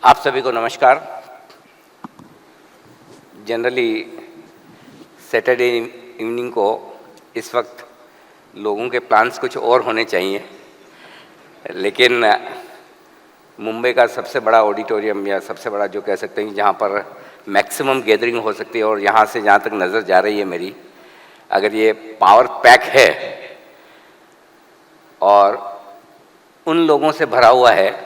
आप सभी को नमस्कार। जनरली सैटरडे इवनिंग को इस वक्त लोगों के प्लान्स कुछ और होने चाहिए, लेकिन मुंबई का सबसे बड़ा ऑडिटोरियम या सबसे बड़ा जो कह सकते हैं जहाँ पर मैक्सिमम गैदरिंग हो सकती है, और यहाँ से जहाँ तक नज़र जा रही है मेरी, अगर ये पावर पैक है और उन लोगों से भरा हुआ है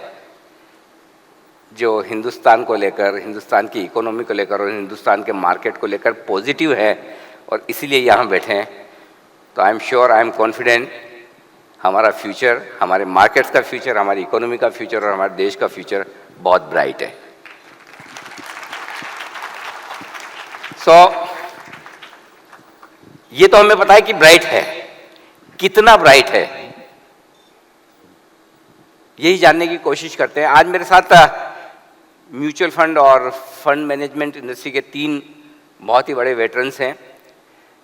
जो हिंदुस्तान को लेकर, हिंदुस्तान की इकोनॉमी को लेकर और हिंदुस्तान के मार्केट को लेकर पॉजिटिव है और इसीलिए यहाँ बैठे हैं, तो I am sure, I am confident हमारा फ्यूचर, हमारे मार्केट्स का फ्यूचर, हमारी इकोनॉमी का फ्यूचर और हमारे देश का फ्यूचर बहुत ब्राइट है। ये तो हमें पता है कि ब्राइट है, कितना ब्राइट है यही जानने की कोशिश करते हैं। आज मेरे साथ म्यूचुअल फंड और फंड मैनेजमेंट इंडस्ट्री के 3 बहुत ही बड़े वेटरन्स हैं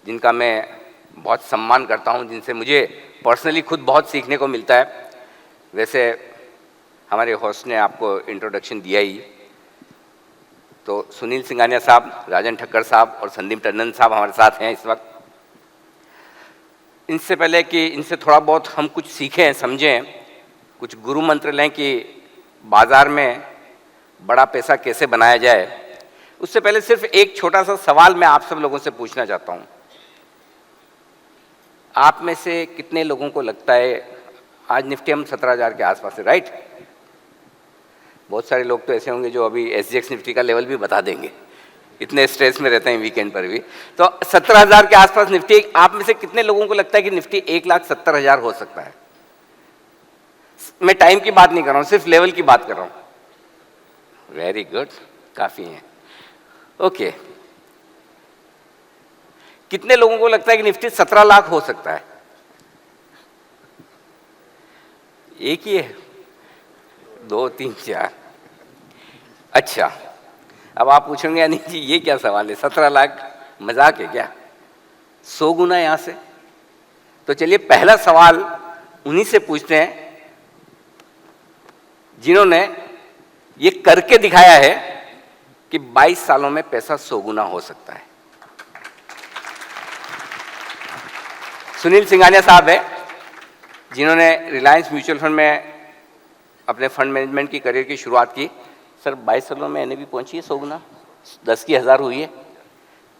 जिनका मैं बहुत सम्मान करता हूं, जिनसे मुझे पर्सनली खुद बहुत सीखने को मिलता है। वैसे हमारे होस्ट ने आपको इंट्रोडक्शन दिया ही, तो सुनील सिंघानिया साहब, राजन ठक्कर साहब और संदीप टंडन साहब हमारे साथ हैं इस वक्त। इनसे पहले कि इनसे थोड़ा बहुत हम कुछ सीखें, समझें, कुछ गुरु मंत्र लें कि बाजार में बड़ा पैसा कैसे बनाया जाए, उससे पहले सिर्फ एक छोटा सा सवाल मैं आप सब लोगों से पूछना चाहता हूं। आप में से कितने लोगों को लगता है आज निफ्टी हम 17,000 के आसपास है, राइट? बहुत सारे लोग तो ऐसे होंगे जो अभी SGX निफ्टी का लेवल भी बता देंगे, इतने स्ट्रेस में रहते हैं वीकेंड पर भी। तो 17,000 के आसपास निफ्टी, आप में से कितने लोगों को लगता है कि निफ्टी 1,70,000 हो सकता है? मैं टाइम की बात नहीं कर रहा हूं, सिर्फ लेवल की बात कर रहा हूं। वेरी गुड, काफी है। ओके, कितने लोगों को लगता है कि निफ्टी 17 लाख हो सकता है? एक ही है, 2, 3, 4। अच्छा, अब आप पूछोगे यानी जी ये क्या सवाल है, 17 लाख मजाक है क्या? 100 गुना यहां से। तो चलिए पहला सवाल उन्हीं से पूछते हैं जिन्होंने ये करके दिखाया है कि 22 सालों में पैसा 100 गुना हो सकता है। सुनील सिंघानिया साहब है, जिन्होंने रिलायंस म्यूचुअल फंड में अपने फंड मैनेजमेंट की करियर की शुरुआत की। सर 22 सालों में NAV पहुंची है 100 गुना, 10 की 1000 हुई है।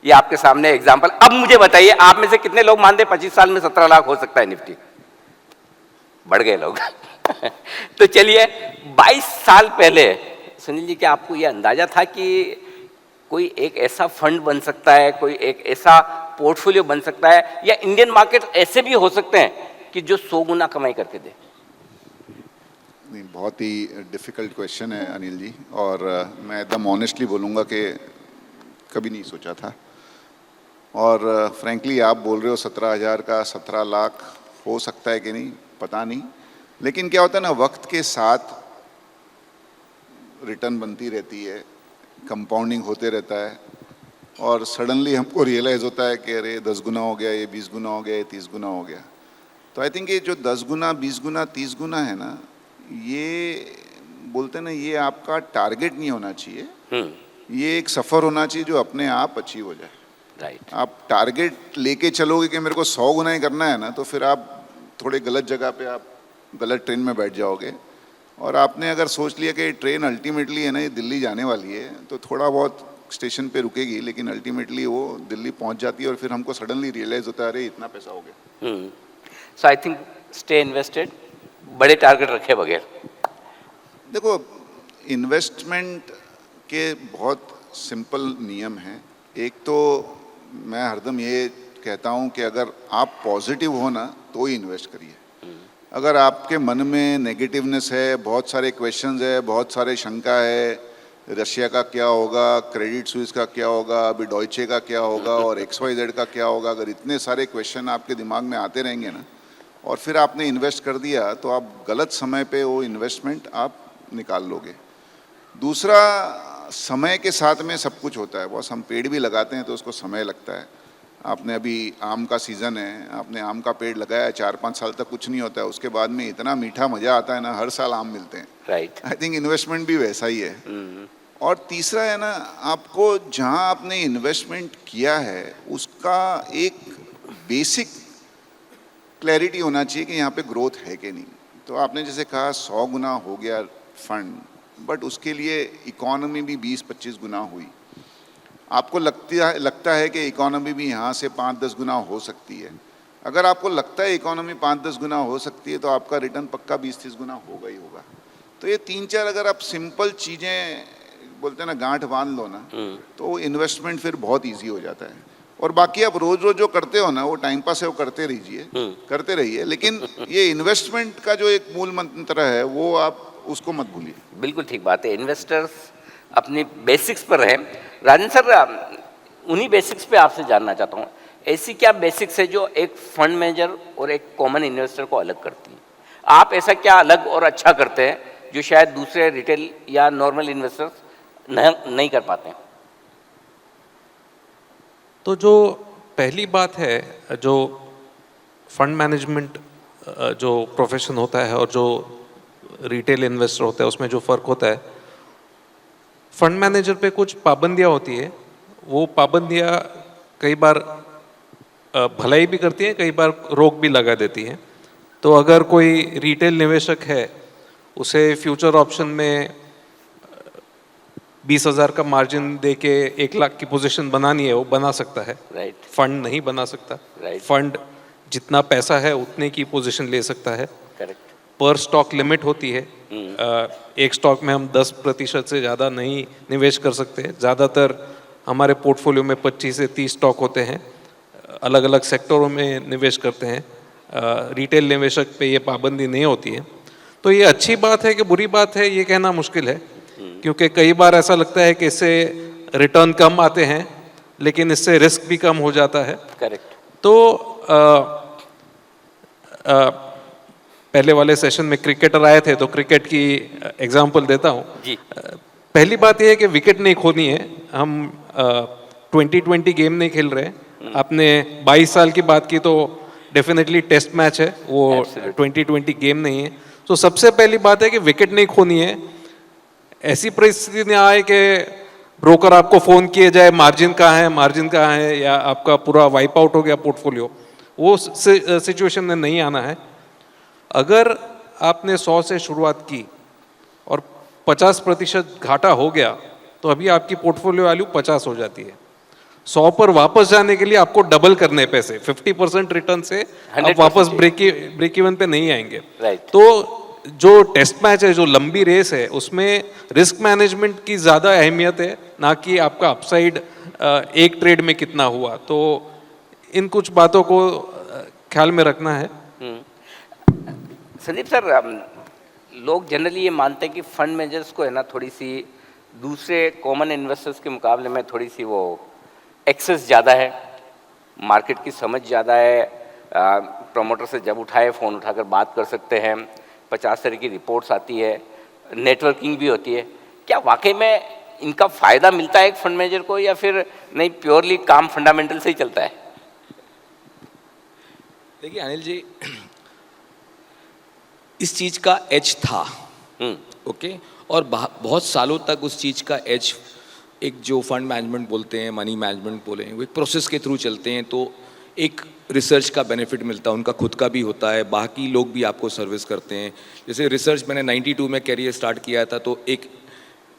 ये आपके सामने एग्जाम्पल। अब मुझे बताइए, आप में से कितने लोग मानते 25 साल में 17 लाख हो सकता है निफ्टी? बढ़ गए लोग। तो चलिए 22 साल पहले सुनील जी, क्या आपको यह अंदाजा था कि कोई एक ऐसा फंड बन सकता है, कोई एक ऐसा पोर्टफोलियो बन सकता है, या इंडियन मार्केट ऐसे भी हो सकते हैं कि जो 100 गुना कमाई करके दे? नहीं, बहुत ही डिफ़िकल्ट क्वेश्चन है अनिल जी, और मैं एकदम ऑनेस्टली बोलूँगा कि कभी नहीं सोचा था। और फ्रैंकली आप बोल रहे हो 17,000 का 17 लाख हो सकता है कि नहीं, पता नहीं। लेकिन क्या होता है ना, वक्त के साथ रिटर्न बनती रहती है, कंपाउंडिंग होते रहता है, और सडनली हमको रियलाइज़ होता है कि अरे 10 गुना हो गया, ये 20 गुना हो गया, ये 30 गुना हो गया। तो आई थिंक ये जो 10 गुना, 20 गुना, 30 गुना है ना, ये बोलते हैं ना, ये आपका टारगेट नहीं होना चाहिए। ये एक सफ़र होना चाहिए जो अपने आप अचीव हो जाए। राइट। आप टारगेट लेके चलोगे कि मेरे को 100 गुना ही करना है ना, तो फिर आप थोड़े गलत जगह पे, आप गलत ट्रेन में बैठ जाओगे। और आपने अगर सोच लिया कि ट्रेन अल्टीमेटली है ना, ये दिल्ली जाने वाली है, तो थोड़ा बहुत स्टेशन पे रुकेगी, लेकिन अल्टीमेटली वो दिल्ली पहुंच जाती है, और फिर हमको सडनली रियलाइज़ होता है अरे इतना पैसा हो गया। सो आई थिंक स्टे इन्वेस्टेड, बड़े टारगेट रखे बगैर। देखो, इन्वेस्टमेंट के बहुत सिंपल नियम हैं। एक तो मैं हरदम ये कहता हूँ कि अगर आप पॉजिटिव हो ना तो ही इन्वेस्ट करिए। अगर आपके मन में नेगेटिवनेस है, बहुत सारे क्वेश्चंस है, बहुत सारे शंका है, रशिया का क्या होगा, क्रेडिट स्विस का क्या होगा, अभी डॉइचे का क्या होगा, और XYZ का क्या होगा, अगर इतने सारे क्वेश्चन आपके दिमाग में आते रहेंगे ना, और फिर आपने इन्वेस्ट कर दिया, तो आप गलत समय पे वो इन्वेस्टमेंट आप निकाल लोगे। दूसरा, समय के साथ में सब कुछ होता है बॉस। हम पेड़ भी लगाते हैं तो उसको समय लगता है। आपने अभी आम का सीज़न है, आपने आम का पेड़ लगाया 4-5 साल तक कुछ नहीं होता है, उसके बाद में इतना मीठा मज़ा आता है ना, हर साल आम मिलते हैं। राइट। आई थिंक इन्वेस्टमेंट भी वैसा ही है। और तीसरा है ना, आपको जहाँ आपने इन्वेस्टमेंट किया है उसका एक बेसिक क्लैरिटी होना चाहिए कि यहाँ पे ग्रोथ है कि नहीं। तो आपने जैसे कहा 100 गुना हो गया फंड, बट उसके लिए इकोनॉमी भी 20-25 गुना हुई। आपको लगता है कि इकोनॉमी भी यहाँ से 5-10 गुना हो सकती है। अगर आपको लगता है इकोनॉमी 5-10 गुना हो सकती है तो आपका रिटर्न पक्का 20-30 गुना होगा ही होगा। तो ये 3-4 अगर आप सिंपल चीज़ें बोलते हैं ना, गांठ बांध लो ना, तो इन्वेस्टमेंट फिर बहुत ईजी हो जाता है। और बाकी आप रोज रोज जो करते हो ना, वो टाइम पास है, वो करते रहिए, लेकिन ये इन्वेस्टमेंट का जो एक मूल मंत्र है वो आप उसको मत भूलिए। बिल्कुल ठीक बात है, इन्वेस्टर्स अपनी बेसिक्स पर रहे। राजन सर, उन्हीं बेसिक्स पे आपसे जानना चाहता हूँ, ऐसी क्या बेसिक्स है जो एक फंड मैनेजर और एक कॉमन इन्वेस्टर को अलग करती है? आप ऐसा क्या अलग और अच्छा करते हैं जो शायद दूसरे रिटेल या नॉर्मल इन्वेस्टर्स नहीं कर पाते हैं? तो जो पहली बात है, जो फंड मैनेजमेंट जो प्रोफेशन होता है और जो रिटेल इन्वेस्टर होता है, उसमें जो फ़र्क होता है, फंड मैनेजर पे कुछ पाबंदियाँ होती है। वो पाबंदियाँ कई बार भलाई भी करती हैं, कई बार रोक भी लगा देती हैं। तो अगर कोई रिटेल निवेशक है, उसे फ्यूचर ऑप्शन में 20,000 का मार्जिन दे के 1 लाख की पोजीशन बनानी है, वो बना सकता है। राइट। फंड नहीं बना सकता। राइट। फंड जितना पैसा है उतने की पोजीशन ले सकता है। करेक्ट। पर स्टॉक लिमिट होती है। एक स्टॉक में हम 10% से ज़्यादा नहीं निवेश कर सकते। ज़्यादातर हमारे पोर्टफोलियो में 25 से 30 स्टॉक होते हैं, अलग अलग सेक्टरों में निवेश करते हैं। रिटेल निवेशक पे ये पाबंदी नहीं होती है। तो ये अच्छी बात है कि बुरी बात है, ये कहना मुश्किल है, क्योंकि कई बार ऐसा लगता है कि इससे रिटर्न कम आते हैं, लेकिन इससे रिस्क भी कम हो जाता है। करेक्ट। तो पहले वाले सेशन में क्रिकेटर आए थे, तो क्रिकेट की एग्जांपल देता हूँ जी। पहली बात यह है कि विकेट नहीं खोनी है। हम 2020 गेम नहीं खेल रहे। आपने 22 साल की बात की तो डेफिनेटली टेस्ट मैच है, वो 2020 गेम नहीं है। तो सबसे पहली बात है कि विकेट नहीं खोनी है। ऐसी परिस्थिति नहीं आए कि ब्रोकर आपको फ़ोन किए जाए मार्जिन कहाँ है, या आपका पूरा वाइप आउट हो गया पोर्टफोलियो। वो सिचुएशन में नहीं आना है। अगर आपने 100 से शुरुआत की और 50% घाटा हो गया, तो अभी आपकी पोर्टफोलियो वैल्यू 50 हो जाती है। 100 पर वापस जाने के लिए आपको डबल करने पैसे, 50% रिटर्न से आप वापस ब्रेक इवन पे नहीं आएंगे। राइट। तो जो टेस्ट मैच है, जो लंबी रेस है, उसमें रिस्क मैनेजमेंट की ज़्यादा अहमियत है, ना कि आपका अपसाइड एक ट्रेड में कितना हुआ। तो इन कुछ बातों को ख्याल में रखना है। संदीप सर, लोग जनरली ये मानते हैं कि फंड मैनेजर्स को है ना, थोड़ी सी दूसरे कॉमन इन्वेस्टर्स के मुकाबले में थोड़ी सी वो एक्सेस ज़्यादा है, मार्केट की समझ ज़्यादा है। प्रमोटर से जब उठाए फ़ोन उठाकर बात कर सकते हैं, 50 तरह की रिपोर्ट्स आती है, नेटवर्किंग भी होती है। क्या वाकई में इनका फ़ायदा मिलता है एक फंड मैनेजर को, या फिर नहीं, प्योरली काम फंडामेंटल से ही चलता है? देखिए अनिल जी, इस चीज़ का एज था, ओके, और बहुत सालों तक उस चीज़ का एज, एक जो फंड मैनेजमेंट बोलते हैं, मनी मैनेजमेंट बोले, वो एक प्रोसेस के थ्रू चलते हैं। तो एक रिसर्च का बेनिफिट मिलता है, उनका खुद का भी होता है, बाकी लोग भी आपको सर्विस करते हैं। जैसे रिसर्च मैंने 92 में कैरियर स्टार्ट किया था, तो एक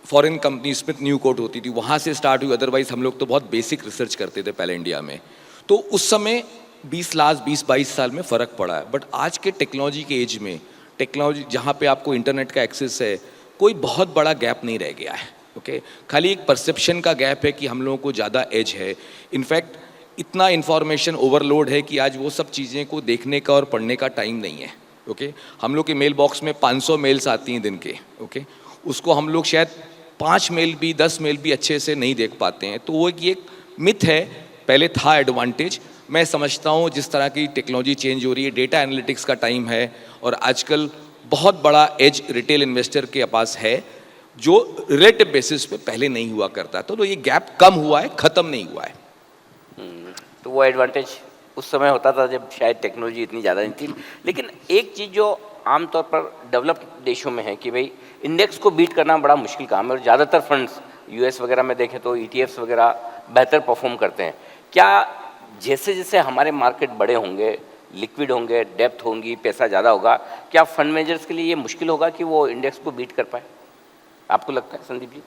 फॉरेन कंपनी स्मिथ न्यूकोट होती थी, वहाँ से स्टार्ट हुई। अदरवाइज हम लोग तो बहुत बेसिक रिसर्च करते थे पहले इंडिया में। तो उस समय 20-22 साल में फ़र्क पड़ा है। बट आज के टेक्नोलॉजी के एज में, टेक्नोलॉजी जहाँ पे आपको इंटरनेट का एक्सेस है, कोई बहुत बड़ा गैप नहीं रह गया है। ओके, खाली एक परसेप्शन का गैप है कि हम लोगों को ज़्यादा एज है। इनफैक्ट इतना इन्फॉर्मेशन ओवरलोड है कि आज वो सब चीज़ें को देखने का और पढ़ने का टाइम नहीं है। ओके, हम लोग के मेल बॉक्स में 500 मेल्स आती हैं दिन के। ओके, उसको हम लोग शायद 5 मेल भी 10 मेल भी अच्छे से नहीं देख पाते हैं। तो वो एक मिथ है, पहले था एडवांटेज। मैं समझता हूँ जिस तरह की टेक्नोलॉजी चेंज हो रही है, डेटा एनालिटिक्स का टाइम है, और आजकल बहुत बड़ा एज रिटेल इन्वेस्टर के पास है, जो रिलेटिव बेसिस पे पहले नहीं हुआ करता। तो ये गैप कम हुआ है, ख़त्म नहीं हुआ है। तो वो एडवांटेज उस समय होता था जब शायद टेक्नोलॉजी इतनी ज़्यादा नहीं थी। लेकिन एक चीज़ जो आमतौर पर डेवलप्ड देशों में है कि भाई इंडेक्स को बीट करना बड़ा मुश्किल काम है, और ज़्यादातर फंड्स यूएस वगैरह में देखें तो ईटीएफ्स वगैरह बेहतर परफॉर्म करते हैं। क्या जैसे जैसे हमारे मार्केट बड़े होंगे, लिक्विड होंगे, डेप्थ होंगी, पैसा ज़्यादा होगा, क्या फंड मैनेजर्स के लिए ये मुश्किल होगा कि वो इंडेक्स को बीट कर पाए? आपको लगता है संदीप जी?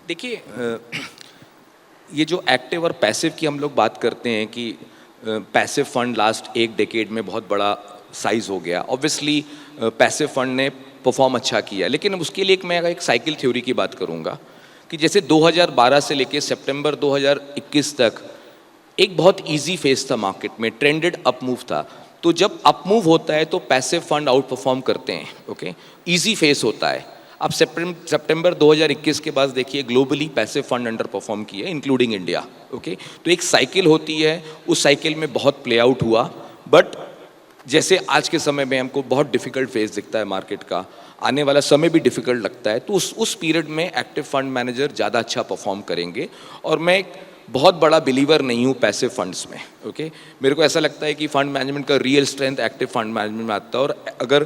देखिए ये जो एक्टिव और पैसिव की हम लोग बात करते हैं कि पैसिव फंड लास्ट एक डेकेड में बहुत बड़ा साइज हो गया। ऑब्वियसली पैसिव फंड ने परफॉर्म अच्छा किया, लेकिन उसके लिए मैं एक साइकिल थ्योरी की बात करूंगा कि जैसे 2012 से लेके सितंबर 2021 तक एक बहुत इजी फेज था मार्केट में, ट्रेंडेड अप मूव था। तो जब अप मूव होता है तो पैसिव फंड आउट परफॉर्म करते हैं, ओके, इजी फेज होता है। अब सितंबर 2021 के बाद देखिए globally passive fund under perform किए इंक्लूडिंग इंडिया, ओके। तो एक साइकिल होती है, उस साइकिल में बहुत प्ले आउट हुआ, बट जैसे आज के समय में हमको बहुत डिफिकल्ट फेज दिखता है मार्केट का, आने वाला समय भी डिफिकल्ट लगता है, तो उस पीरियड में एक्टिव फंड मैनेजर ज़्यादा अच्छा परफॉर्म करेंगे। और मैं एक बहुत बड़ा बिलीवर नहीं हूँ पैसिव फंड्स में, ओके। मेरे को ऐसा लगता है कि फंड मैनेजमेंट का real strength active fund management में आता है, और अगर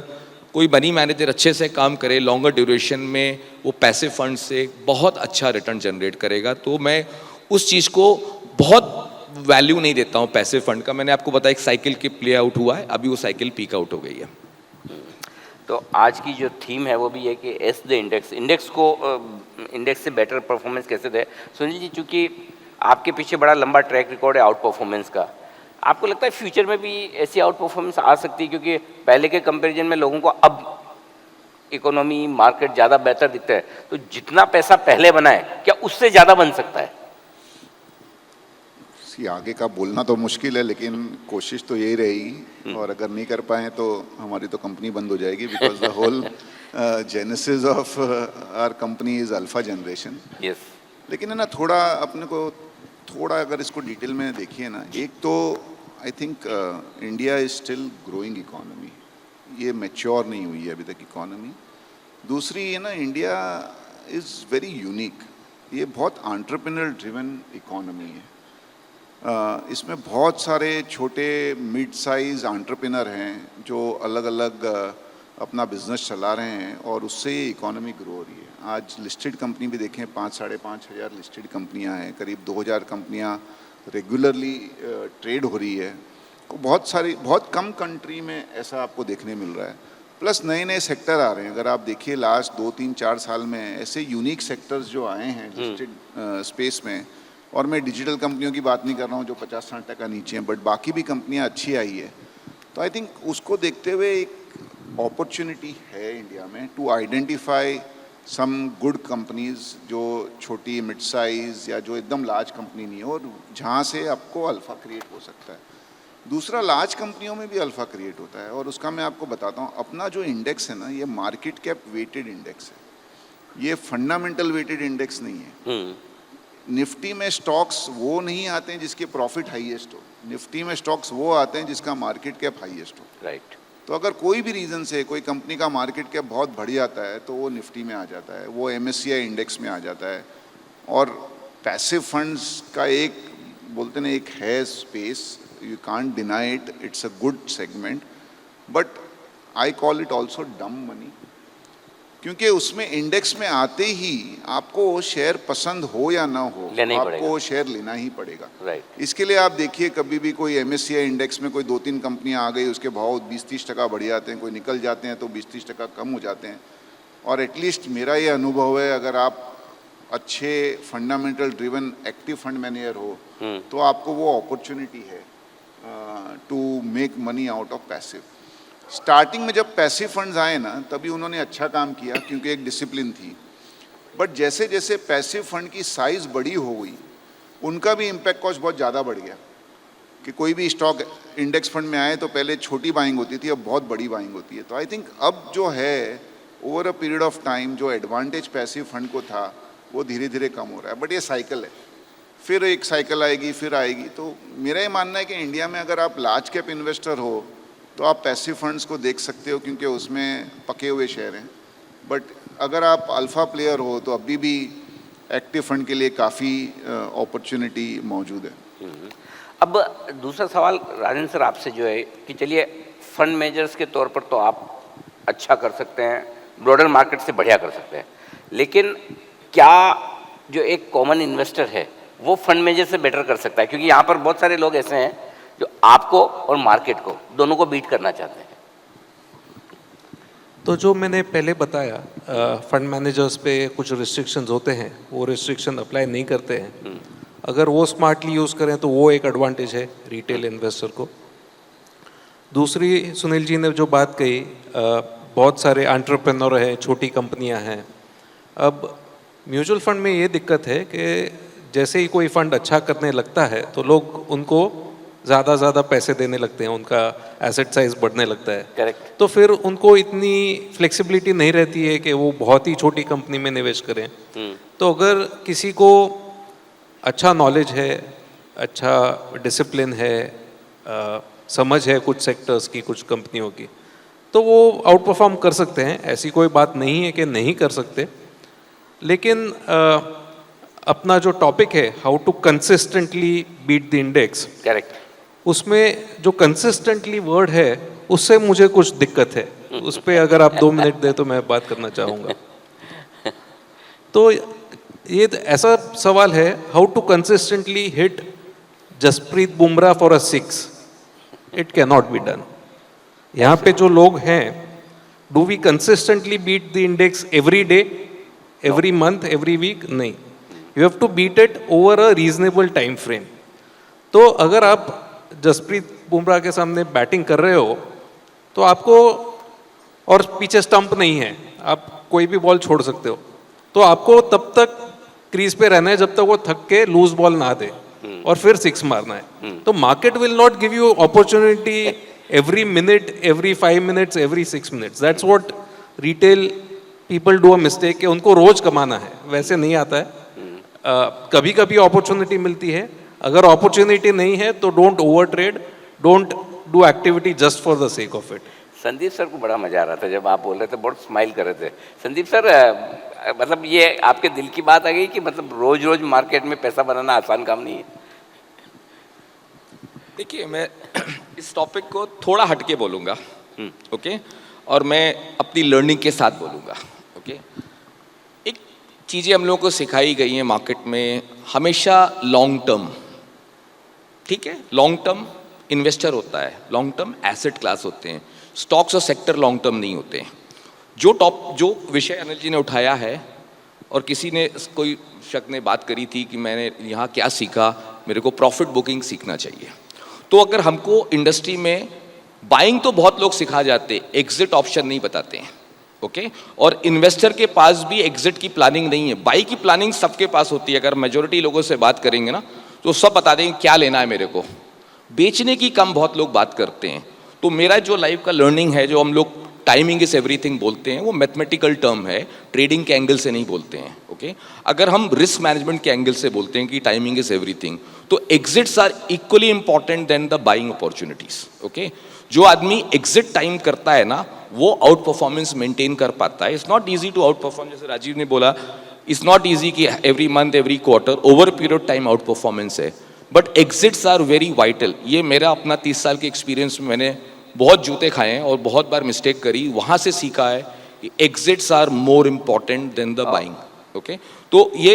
कोई मनी मैनेजर अच्छे से काम करे लॉन्गर ड्यूरेशन में, वो पैसिव फंड से बहुत अच्छा रिटर्न जनरेट करेगा। तो मैं उस चीज़ को बहुत वैल्यू नहीं देता हूँ पैसिव फंड का। मैंने आपको बताया एक साइकिल की प्ले आउट हुआ है, अभी वो साइकिल पीक आउट हो गई है। तो आज की जो थीम है वो भी है कि एस द इंडेक्स, इंडेक्स से बेटर परफॉर्मेंस कैसे दे। सुनील जी, चूँकि आपके पीछे बड़ा लंबा ट्रैक रिकॉर्ड है आउट परफॉर्मेंस का, आपको लगता है फ्यूचर में भी ऐसी आउट परफॉर्मेंस आ सकती है? क्योंकि पहले के कंपैरिजन में लोगों को अब इकोनॉमी मार्केट ज़्यादा बेहतर दिखता है, तो जितना पैसा पहले बना है क्या उससे ज़्यादा बन सकता है? आगे का बोलना तो मुश्किल है, लेकिन कोशिश तो यही रहेगी, और अगर नहीं कर पाए तो हमारी तो कंपनी बंद हो जाएगी, because the whole genesis of our company is alpha generation. Yes. लेकिन है ना, थोड़ा अपने को थोड़ा अगर इसको डिटेल में देखिए ना, एक तो I think India is still growing economy, ये मैच्योर नहीं हुई है अभी तक इकोनॉमी। दूसरी है ना, इंडिया इज़ वेरी यूनिक, ये बहुत एंटरप्रेन्योर ड्रिवन इकोनॉमी है। इसमें बहुत सारे छोटे मिड साइज एंटरप्रेन्योर हैं जो अलग अलग अपना बिजनेस चला रहे हैं, और उससे ये इकोनॉमी ग्रो हो रही है। आज लिस्टेड कंपनी भी देखें, 5-5.5 हज़ार लिस्टेड कंपनियां हैं, करीब 2000 कंपनियां रेगुलरली ट्रेड हो रही है। बहुत कम कंट्री में ऐसा आपको देखने मिल रहा है। प्लस नए नए सेक्टर आ रहे हैं। अगर आप देखिए लास्ट 2-3-4 साल में ऐसे यूनिक सेक्टर्स जो आए हैं लिस्टेड स्पेस में, और मैं डिजिटल कंपनियों की बात नहीं कर रहा हूँ जो 50-60% नीचे हैं, बट बाकी भी कंपनियाँ अच्छी आई है। तो आई थिंक उसको देखते हुए एक अपॉर्चुनिटी है इंडिया में to identify some good companies जो छोटी मिड साइज़ या जो एकदम लार्ज कंपनी नहीं है, और जहाँ से आपको अल्फ़ा क्रिएट हो सकता है। दूसरा, लार्ज कंपनियों में भी अल्फ़ा क्रिएट होता है, और उसका मैं आपको बताता हूँ। अपना जो इंडेक्स है ना, ये मार्केट कैप वेटेड इंडेक्स है, ये फंडामेंटल वेटेड इंडेक्स नहीं है। निफ्टी में स्टॉक्स वो नहीं आते हैं जिसके प्रॉफिट हाईएस्ट हो, निफ्टी में स्टॉक्स वो आते हैं जिसका मार्केट कैप हाईएस्ट हो। राइट। तो अगर कोई भी रीज़न से कोई कंपनी का मार्केट कैप बहुत बढ़ जाता है तो वो निफ्टी में आ जाता है, वो MSCI इंडेक्स में आ जाता है। और पैसिव फंड्स का एक बोलते ना, एक है space, you can't deny it, it's a good segment, but I call it also डम मनी, क्योंकि उसमें इंडेक्स में आते ही आपको शेयर पसंद हो या ना हो, आपको शेयर लेना ही पड़ेगा। राइट। इसके लिए आप देखिए, कभी भी कोई MSCI इंडेक्स में कोई 2-3 कंपनियां आ गई, उसके भाव 20-30% बढ़ जाते हैं, कोई निकल जाते हैं तो 20-30% कम हो जाते हैं। और एटलीस्ट मेरा ये अनुभव है, अगर आप अच्छे fundamental driven active fund manager हो तो आपको वो अपॉर्चुनिटी है to make money out of passive. Starting में जब पैसिव फंड्स आए ना, तभी उन्होंने अच्छा काम किया क्योंकि एक डिसिप्लिन थी। बट जैसे जैसे पैसिव फंड की साइज़ बड़ी हो गई, उनका भी इम्पैक्ट कॉस्ट बहुत ज़्यादा बढ़ गया। कि कोई भी स्टॉक इंडेक्स फंड में आए तो पहले छोटी बाइंग होती थी, अब बहुत बड़ी बाइंग होती है। तो आई थिंक अब जो है, over a period of time, जो एडवांटेज पैसिव फंड को था वो धीरे धीरे कम हो रहा है। बट ये साइकिल है, फिर एक साइकिल आएगी, फिर आएगी। तो मेरा ये मानना है कि इंडिया में अगर आप लार्ज कैप इन्वेस्टर हो तो आप पैसिव फंड्स को देख सकते हो, क्योंकि उसमें पके हुए शेयर हैं। बट अगर आप अल्फ़ा प्लेयर हो तो अभी भी एक्टिव फंड के लिए काफ़ी अपॉर्चुनिटी मौजूद है। अब दूसरा सवाल राजेंद्र सर आपसे जो है कि चलिए फंड मैनेजर्स के तौर पर तो आप अच्छा कर सकते हैं, ब्रॉडर मार्केट से बढ़िया कर सकते हैं, लेकिन क्या जो एक कॉमन इन्वेस्टर है वो फंड मैनेजर से बेटर कर सकता है? क्योंकि यहाँ पर बहुत सारे लोग ऐसे हैं जो आपको और मार्केट को दोनों को बीट करना चाहते हैं। तो जो मैंने पहले बताया, फंड मैनेजर्स पे कुछ रिस्ट्रिक्शंस होते हैं, वो रिस्ट्रिक्शन अप्लाई नहीं करते हैं। अगर वो स्मार्टली यूज़ करें तो वो एक एडवांटेज है रिटेल इन्वेस्टर को। दूसरी, सुनील जी ने जो बात कही, बहुत सारे एंटरप्रेन्योर हैं, छोटी कंपनियां हैं। अब म्यूचुअल फंड में ये दिक्कत है कि जैसे ही कोई फंड अच्छा करने लगता है तो लोग उनको ज़्यादा पैसे देने लगते हैं, उनका एसेट साइज बढ़ने लगता है। करेक्ट। तो फिर उनको इतनी फ्लेक्सिबिलिटी नहीं रहती है कि वो बहुत ही छोटी कंपनी में निवेश करें। तो अगर किसी को अच्छा नॉलेज है, अच्छा डिसिप्लिन है, समझ है कुछ सेक्टर्स की, कुछ कंपनियों की, तो वो आउट परफॉर्म कर सकते हैं। ऐसी कोई बात नहीं है कि नहीं कर सकते। लेकिन अपना जो टॉपिक है, how to consistently beat the index, correct, उसमें जो कंसिस्टेंटली वर्ड है उससे मुझे कुछ दिक्कत है। उस पर अगर आप 2 मिनट दे तो मैं बात करना चाहूँगा। तो ये ऐसा सवाल है, how to consistently hit Jasprit Bumrah for a 6, it can not be done. यहाँ पे जो लोग हैं, do we consistently beat the index every day, every month, every week? नहीं, you have to beat it over a reasonable time frame. तो अगर आप जसप्रीत बुमराह के सामने बैटिंग कर रहे हो तो आपको, और पीछे स्टंप नहीं है, आप कोई भी बॉल छोड़ सकते हो, तो आपको तब तक क्रीज पे रहना है जब तक वो थक के लूज बॉल ना दे, और फिर 6 मारना है। तो market will not give you opportunity every minute, every 5 minutes, every 6 minutes. That's what retail people do a mistake, कि उनको रोज कमाना है, वैसे नहीं आता है। कभी कभी अपॉर्चुनिटी मिलती है। अगर अपॉर्चुनिटी नहीं है तो don't over trade, don't do activity just for the sake of it. Sandeep sir को बड़ा मजा आ रहा था जब आप बोल रहे थे, बहुत स्माइल कर रहे थे। संदीप सर, मतलब ये आपके दिल की बात आ गई कि मतलब रोज रोज मार्केट में पैसा बनाना आसान काम नहीं है? देखिए, मैं इस टॉपिक को थोड़ा हटके बोलूँगा, ओके, और मैं अपनी लर्निंग के साथ बोलूँगा, ओके। एक चीज़ें हम लोगों को सिखाई गई हैं मार्केट में, हमेशा लॉन्ग टर्म, ठीक है, लॉन्ग टर्म इन्वेस्टर होता है, लॉन्ग टर्म एसेट क्लास होते हैं, स्टॉक्स और सेक्टर लॉन्ग टर्म नहीं होते हैं। जो विषय अनिल जी ने उठाया है, और किसी ने, कोई शख्स ने बात करी थी कि मैंने यहाँ क्या सीखा, मेरे को प्रॉफिट बुकिंग सीखना चाहिए। तो अगर हमको इंडस्ट्री में बाइंग तो बहुत लोग सिखा जाते, एग्जिट ऑप्शन नहीं बताते हैं, ओके। और इन्वेस्टर के पास भी एग्जिट की प्लानिंग नहीं है, बाई की प्लानिंग सबके पास होती है। अगर मेजोरिटी लोगों से बात करेंगे ना तो सब बता देंगे क्या लेना है मेरे को, बेचने की कम बहुत लोग बात करते हैं। तो मेरा जो लाइफ का लर्निंग है, जो हम लोग टाइमिंग इज एवरीथिंग बोलते हैं, वो मैथमेटिकल टर्म है, ट्रेडिंग के एंगल से नहीं बोलते हैं, ओके। अगर हम रिस्क मैनेजमेंट के एंगल से बोलते हैं कि टाइमिंग इज एवरीथिंग, तो exits are equally important then the buying opportunities, okay. जो आदमी एग्जिट टाइम करता है ना, वो आउट परफॉर्मेंस मेंटेन कर पाता है। It's not easy to outperform, जैसे राजीव ने बोला, इट्स नॉट ईजी कि every month, every quarter, over period time outperformance है, but exits are very vital. ये मेरा अपना 30 साल के एक्सपीरियंस में मैंने बहुत जूते खाए हैं और बहुत बार मिस्टेक करी, वहाँ से सीखा है कि exits are more important then the buying, okay. तो ये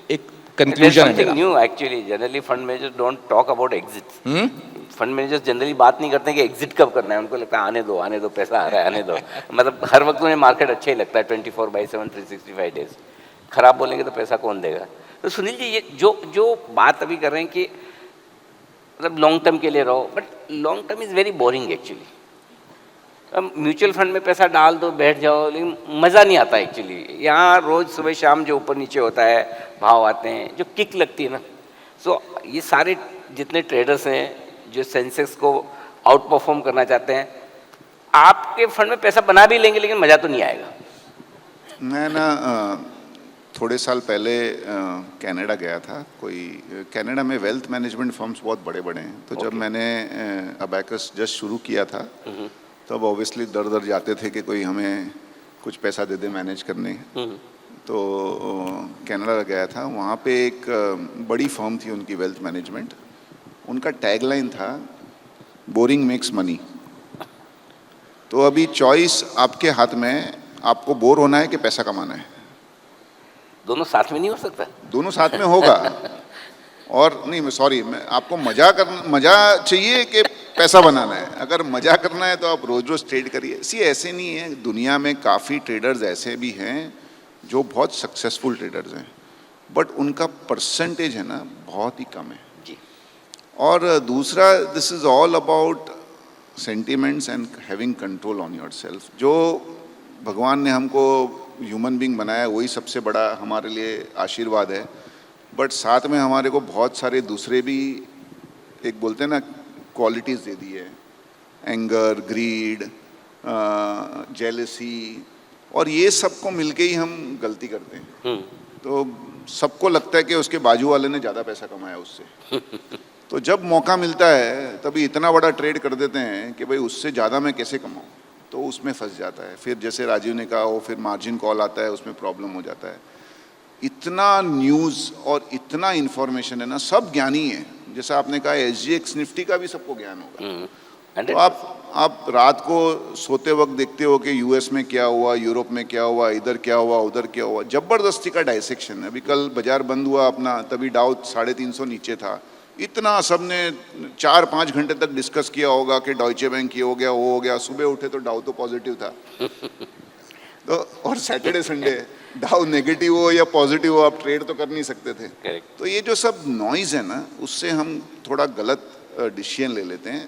एक कंक्लूजन है मेरा। न्यू actually, generally fund managers don't talk about exit. Fund managers generally बात नहीं करते कि एग्जिट कब करना है, उनको लगता है आने दो पैसा आ रहा है, आने दो। मतलब हर वक्त उन्हें मार्केट अच्छा ही लगता है, 24/7 365 डेज। खराब बोलेंगे तो पैसा कौन देगा? तो सुनील जी, ये जो बात अभी कर रहे हैं कि मतलब लॉन्ग टर्म के लिए रहो, but long term is very boring actually. Mutual fund में पैसा डाल दो, बैठ जाओ, लेकिन मज़ा नहीं आता एक्चुअली। यहाँ रोज़ सुबह शाम जो ऊपर नीचे होता है, भाव आते हैं, जो किक लगती है ना। सो ये सारे जितने ट्रेडर्स हैं जो सेंसेक्स को आउट परफॉर्म करना चाहते हैं, आपके फंड में पैसा बना भी लेंगे लेकिन मज़ा तो नहीं आएगा। मैं ना थोड़े साल पहले कनाडा गया था। कनाडा में वेल्थ मैनेजमेंट फर्म्स बहुत बड़े बड़े हैं। तो जब मैंने अबैकस जस्ट शुरू किया था, तब ऑब्वियसली दर दर जाते थे कि कोई हमें कुछ पैसा दे दे मैनेज करने। तो कनाडा गया था, वहाँ पे एक बड़ी फर्म थी उनकी वेल्थ मैनेजमेंट, उनका टैगलाइन था बोरिंग मेक्स मनी। तो अभी चॉइस आपके हाथ में है, आपको बोर होना है कि पैसा कमाना है। दोनों साथ में नहीं हो सकता? दोनों साथ में होगा। और नहीं, मैं सॉरी, मैं आपको मजा चाहिए कि पैसा बनाना है? अगर मजा करना है तो आप रोज रोज ट्रेड करिए। सी ऐसे नहीं है, दुनिया में काफ़ी ट्रेडर्स ऐसे भी हैं जो बहुत सक्सेसफुल ट्रेडर्स हैं, बट उनका परसेंटेज है ना बहुत ही कम है जी। और दूसरा, this is all about sentiments and having control on yourself. जो भगवान ने हमको ह्यूमन बीइंग बनाया वही सबसे बड़ा हमारे लिए आशीर्वाद है, बट साथ में हमारे को बहुत सारे दूसरे भी, एक बोलते हैं ना, क्वालिटीज़ दे दी है, एंगर, ग्रीड, जेलसी, और ये सबको मिलके ही हम गलती करते हैं। तो सबको लगता है कि उसके बाजू वाले ने ज़्यादा पैसा कमाया उससे। तो जब मौका मिलता है तभी इतना बड़ा ट्रेड कर देते हैं कि भाई उससे ज़्यादा मैं कैसे कमाऊँ, तो उसमें फंस जाता है। फिर जैसे राजीव ने कहा, वो फिर मार्जिन कॉल आता है, उसमें प्रॉब्लम हो जाता है। इतना न्यूज़ और इतना इन्फॉर्मेशन है ना, सब ज्ञानी है। जैसा आपने कहा SGX निफ्टी का भी सबको ज्ञान होगा। तो आप रात को सोते वक्त देखते हो कि यूएस में क्या हुआ, यूरोप में क्या हुआ, इधर क्या हुआ, उधर क्या हुआ, जबरदस्ती का डाइसेक्शन है। अभी कल बाजार बंद हुआ अपना, तभी डाउ 350 नीचे था। इतना सबने 4-5 घंटे तक डिस्कस किया होगा कि डॉइचे बैंक ये हो गया, वो हो गया। सुबह उठे तो डाउ तो पॉजिटिव था। तो और सैटरडे संडे डाउ नेगेटिव हो या पॉजिटिव हो, आप ट्रेड तो कर नहीं सकते थे। Correct. तो ये जो सब नॉइज़ है ना, उससे हम थोड़ा गलत डिसीजन ले लेते हैं।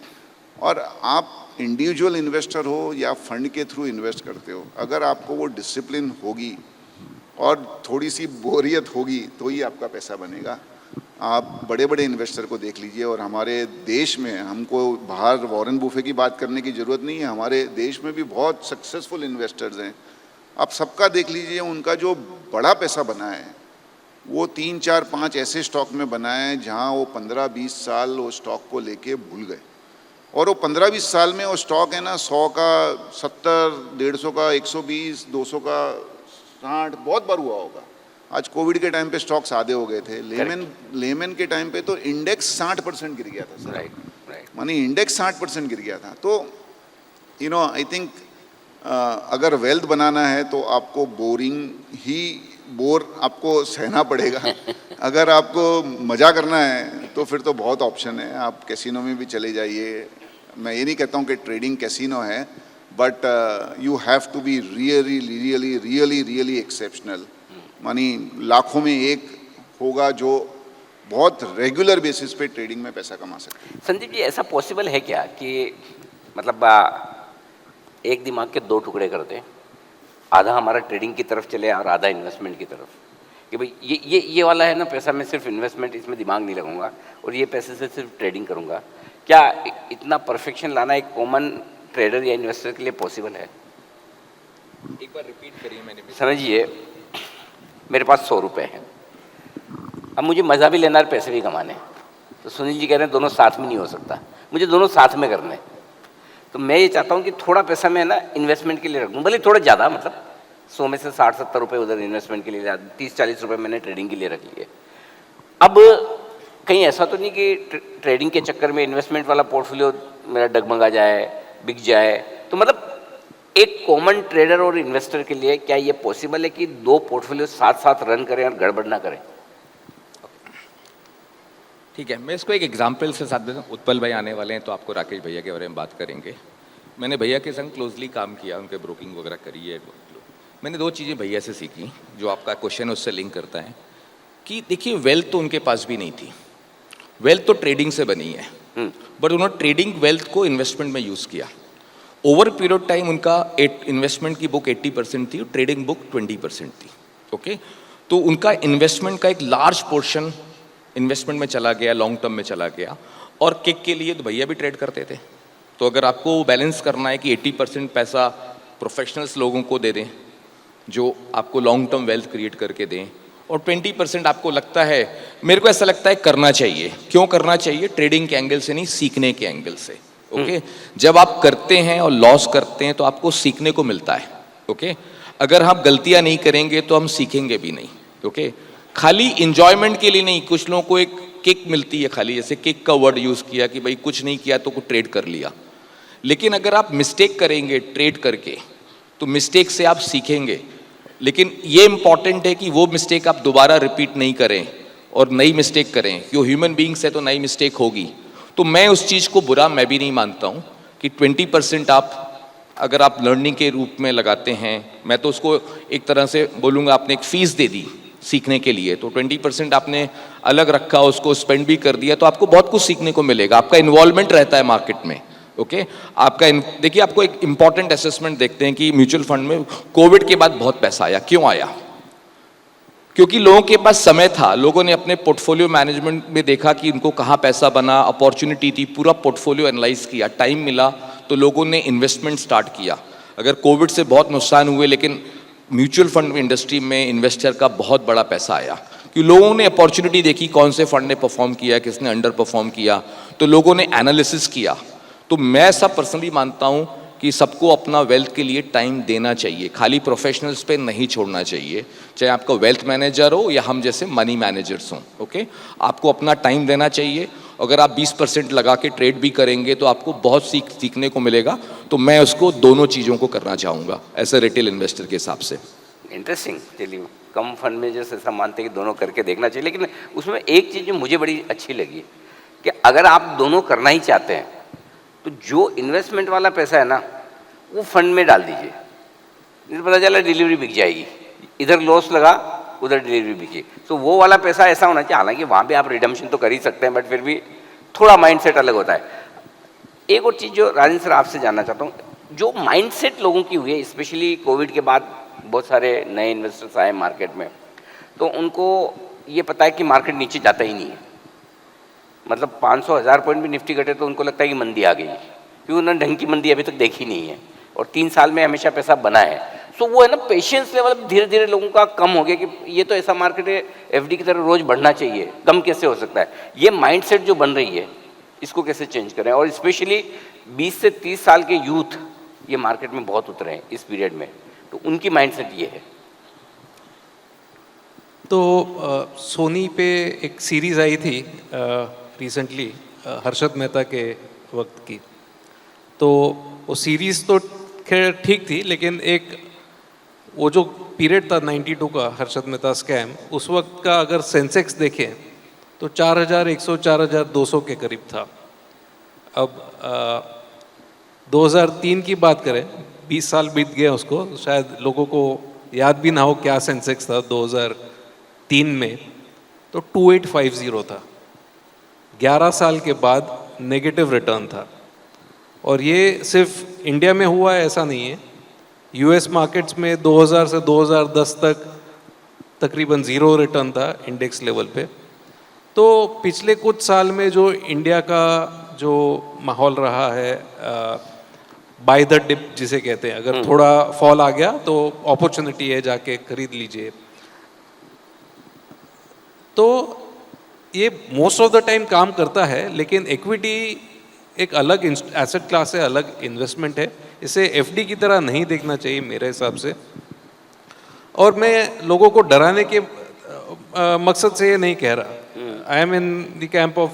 और आप इंडिविजुअल इन्वेस्टर हो या फंड के थ्रू इन्वेस्ट करते हो, अगर आपको वो डिसिप्लिन होगी और थोड़ी सी बोरियत होगी तो ही आपका पैसा बनेगा। आप बड़े बड़े इन्वेस्टर को देख लीजिए, और हमारे देश में, हमको बाहर वॉरेन बुफे की बात करने की ज़रूरत नहीं है, हमारे देश में भी बहुत सक्सेसफुल इन्वेस्टर्स हैं। आप सबका देख लीजिए, उनका जो बड़ा पैसा बना है वो 3, 4, 5 ऐसे स्टॉक में बना है जहाँ वो 15-20 साल वो स्टॉक को लेके भूल गए, और वो 15-20 साल में वो स्टॉक है ना 100 का 70, 150 का 120, 200 का 60, बहुत बार हुआ होगा। आज कोविड के टाइम पे स्टॉक्स आधे हो गए थे। लेमन के टाइम पे तो इंडेक्स 60% गिर गया था सर। राइट। माने इंडेक्स 60% गिर गया था। तो यू नो, आई थिंक अगर वेल्थ बनाना है तो आपको बोर आपको सहना पड़ेगा। अगर आपको मज़ा करना है तो फिर तो बहुत ऑप्शन है, आप कैसीनो में भी चले जाइए। मैं ये नहीं कहता हूँ कि ट्रेडिंग कैसीनो है, but you have to be really exceptional. मानी लाखों में एक होगा जो बहुत रेगुलर बेसिस पे ट्रेडिंग में पैसा कमा सकते हैं। संदीप जी, ऐसा पॉसिबल है क्या कि मतलब एक दिमाग के 2 टुकड़े कर दें, आधा हमारा ट्रेडिंग की तरफ चले और आधा इन्वेस्टमेंट की तरफ, कि भाई ये वाला है ना पैसा, मैं सिर्फ इन्वेस्टमेंट, इसमें दिमाग नहीं लगाऊंगा, और ये पैसे से सिर्फ ट्रेडिंग करूंगा? क्या इतना परफेक्शन लाना एक कॉमन ट्रेडर या इन्वेस्टर के लिए पॉसिबल है? एक बार रिपीट करिए। मैंने समझिए, मेरे पास 100 रुपये हैं, अब मुझे मज़ा भी लेना है, पैसे भी कमाने हैं। तो सुनील जी कह रहे हैं दोनों साथ में नहीं हो सकता, मुझे दोनों साथ में करने। तो मैं ये चाहता हूँ कि थोड़ा पैसा मैं ना इन्वेस्टमेंट के लिए रख दूँ, भले थोड़ा ज़्यादा, मतलब 100 में से 60-70 रुपये उधर इन्वेस्टमेंट के लिए, 30-40 रुपये मैंने ट्रेडिंग के लिए रख लिए। अब कहीं ऐसा तो नहीं कि ट्रेडिंग के चक्कर में इन्वेस्टमेंट वाला पोर्टफोलियो मेरा डगमगा जाए, बिक जाए? तो मतलब एक कॉमन ट्रेडर और इन्वेस्टर के लिए क्या ये पॉसिबल है कि 2 पोर्टफोलियो साथ साथ रन करें और गड़बड़ ना करें? ठीक है, मैं इसको एक एग्जाम्पल से साथ देता हूँ। उत्पल भाई आने वाले हैं तो आपको राकेश भैया के बारे में बात करेंगे। मैंने भैया के संग क्लोजली काम किया, उनके ब्रोकिंग वगैरह करी है। मैंने 2 चीज़ें भैया से सीखी, जो आपका क्वेश्चन उससे लिंक करता है। कि देखिए, वेल्थ तो उनके पास भी नहीं थी, वेल्थ तो ट्रेडिंग से बनी है, बट उन्होंने ट्रेडिंग वेल्थ को इन्वेस्टमेंट में यूज़ किया। ओवर पीरियड टाइम उनका इन्वेस्टमेंट की बुक 80% थी, ट्रेडिंग बुक 20% थी। ओके, तो उनका इन्वेस्टमेंट का एक लार्ज पोर्शन इन्वेस्टमेंट में चला गया, लॉन्ग टर्म में चला गया। और किक के लिए तो भैया भी ट्रेड करते थे। तो अगर आपको बैलेंस करना है कि 80% पैसा प्रोफेशनल्स लोगों को दे दें जो आपको लॉन्ग टर्म वेल्थ क्रिएट करके दें, और 20% आपको लगता है, मेरे को ऐसा लगता है करना चाहिए। क्यों करना चाहिए? ट्रेडिंग के एंगल से नहीं, सीखने के एंगल से। ओके, जब आप करते हैं और लॉस करते हैं तो आपको सीखने को मिलता है। ओके, अगर हम गलतियां नहीं करेंगे तो हम सीखेंगे भी नहीं। ओके, खाली इंजॉयमेंट के लिए नहीं, कुछ लोगों को एक किक मिलती है, खाली जैसे किक का वर्ड यूज किया कि भाई कुछ नहीं किया तो कुछ ट्रेड कर लिया। लेकिन अगर आप मिस्टेक करेंगे ट्रेड करके तो मिस्टेक से आप सीखेंगे, लेकिन ये इंपॉर्टेंट है कि वो मिस्टेक आप दोबारा रिपीट नहीं करें और नई मिस्टेक करें, क्यों ह्यूमन बीइंग्स है तो नई मिस्टेक होगी। तो मैं उस चीज़ को बुरा मैं भी नहीं मानता हूँ कि 20% आप अगर आप लर्निंग के रूप में लगाते हैं, मैं तो उसको एक तरह से बोलूँगा आपने एक फ़ीस दे दी सीखने के लिए, तो 20% आपने अलग रखा, उसको स्पेंड भी कर दिया, तो आपको बहुत कुछ सीखने को मिलेगा। आपका इन्वॉल्वमेंट रहता है मार्केट में। ओके, आपका देखिए, आपको एक इंपॉर्टेंट असेसमेंट देखते हैं कि म्यूचुअल फंड में कोविड के बाद बहुत पैसा आया। क्यों आया? क्योंकि लोगों के पास समय था, लोगों ने अपने पोर्टफोलियो मैनेजमेंट में देखा कि उनको कहाँ पैसा बना, अपॉर्चुनिटी थी, पूरा पोर्टफोलियो एनालाइज किया, टाइम मिला तो लोगों ने इन्वेस्टमेंट स्टार्ट किया। अगर कोविड से बहुत नुकसान हुए, लेकिन म्यूचुअल फंड इंडस्ट्री में इन्वेस्टर का बहुत बड़ा पैसा आया, कि लोगों ने अपॉर्चुनिटी देखी, कौन से फंड ने परफॉर्म किया, किसने अंडर परफॉर्म किया, तो लोगों ने एनालिसिस किया। तो मैं सब पर्सनली मानता हूँ कि सबको अपना वेल्थ के लिए टाइम देना चाहिए, खाली प्रोफेशनल्स पे नहीं छोड़ना चाहिए, चाहे आपका वेल्थ मैनेजर हो या हम जैसे मनी मैनेजर्स हों। ओके, आपको अपना टाइम देना चाहिए। अगर आप 20% लगा के ट्रेड भी करेंगे तो आपको बहुत सीखने को मिलेगा। तो मैं उसको दोनों चीज़ों को करना चाहूँगा एज ए रिटेल इन्वेस्टर के हिसाब से। इंटरेस्टिंग। चलिए, कम फंड में जैसे सब मानते हैं कि दोनों करके देखना चाहिए, लेकिन उसमें एक चीज़ जो मुझे बड़ी अच्छी लगी कि अगर आप दोनों करना ही चाहते हैं तो जो इन्वेस्टमेंट वाला पैसा है ना वो फंड में डाल दीजिए, नहीं तो पता चला डिलीवरी बिक जाएगी, इधर लॉस लगा उधर डिलीवरी बिकी। तो वो वाला पैसा ऐसा होना चाहिए, हालांकि वहाँ पे आप रिडम्पशन तो कर ही सकते हैं, बट फिर भी थोड़ा माइंडसेट अलग होता है। एक और चीज़ जो राजेंद्र सर आपसे जानना चाहता हूँ, जो माइंडसेट लोगों की हुई है, स्पेशली कोविड के बाद बहुत सारे नए इन्वेस्टर्स आए मार्केट में, तो उनको ये पता है कि मार्केट नीचे जाता ही नहीं है, मतलब 500-1000 पॉइंट भी निफ्टी घटे तो उनको लगता है कि मंदी आ गई, क्योंकि उन्होंने ढंग की मंदी अभी तक देखी नहीं है और 3 साल में हमेशा पैसा बना है। सो वो है ना, पेशेंस लेवल धीरे धीरे लोगों का कम हो गया कि ये तो ऐसा मार्केट है, एफडी की तरह रोज बढ़ना चाहिए, कम कैसे हो सकता है। ये माइंडसेट जो बन रही है इसको कैसे चेंज करें, और स्पेशली 20 से 30 साल के यूथ ये मार्केट में बहुत उतरे हैं इस पीरियड में, तो उनकी माइंडसेट ये है। तो सोनी पे एक सीरीज़ आई थी रिसेंटली हर्षद मेहता के वक्त की, तो वो सीरीज़ तो खैर ठीक थी, लेकिन एक वो जो पीरियड था 92 का हर्षद मेहता स्कैम, उस वक्त का अगर सेंसेक्स देखें तो 4100 4200 के करीब था। अब 2003 की बात करें, 20 साल बीत गए उसको, शायद लोगों को याद भी ना हो क्या सेंसेक्स था 2003 में, तो 2850 था। 11 साल के बाद नेगेटिव रिटर्न था। और ये सिर्फ इंडिया में हुआ है ऐसा नहीं है, यूएस मार्केट्स में 2000 से 2010 तक तकरीबन ज़ीरो रिटर्न था इंडेक्स लेवल पे। तो पिछले कुछ साल में जो इंडिया का जो माहौल रहा है, बाय द डिप जिसे कहते हैं, अगर थोड़ा फॉल आ गया तो अपॉर्चुनिटी है, जाके खरीद लीजिए। तो ये मोस्ट ऑफ द टाइम काम करता है, लेकिन इक्विटी एक अलग एसेट क्लास है, अलग इन्वेस्टमेंट है, इसे एफडी की तरह नहीं देखना चाहिए मेरे हिसाब से। और मैं लोगों को डराने के मकसद से ये नहीं कह रहा। I am in the camp of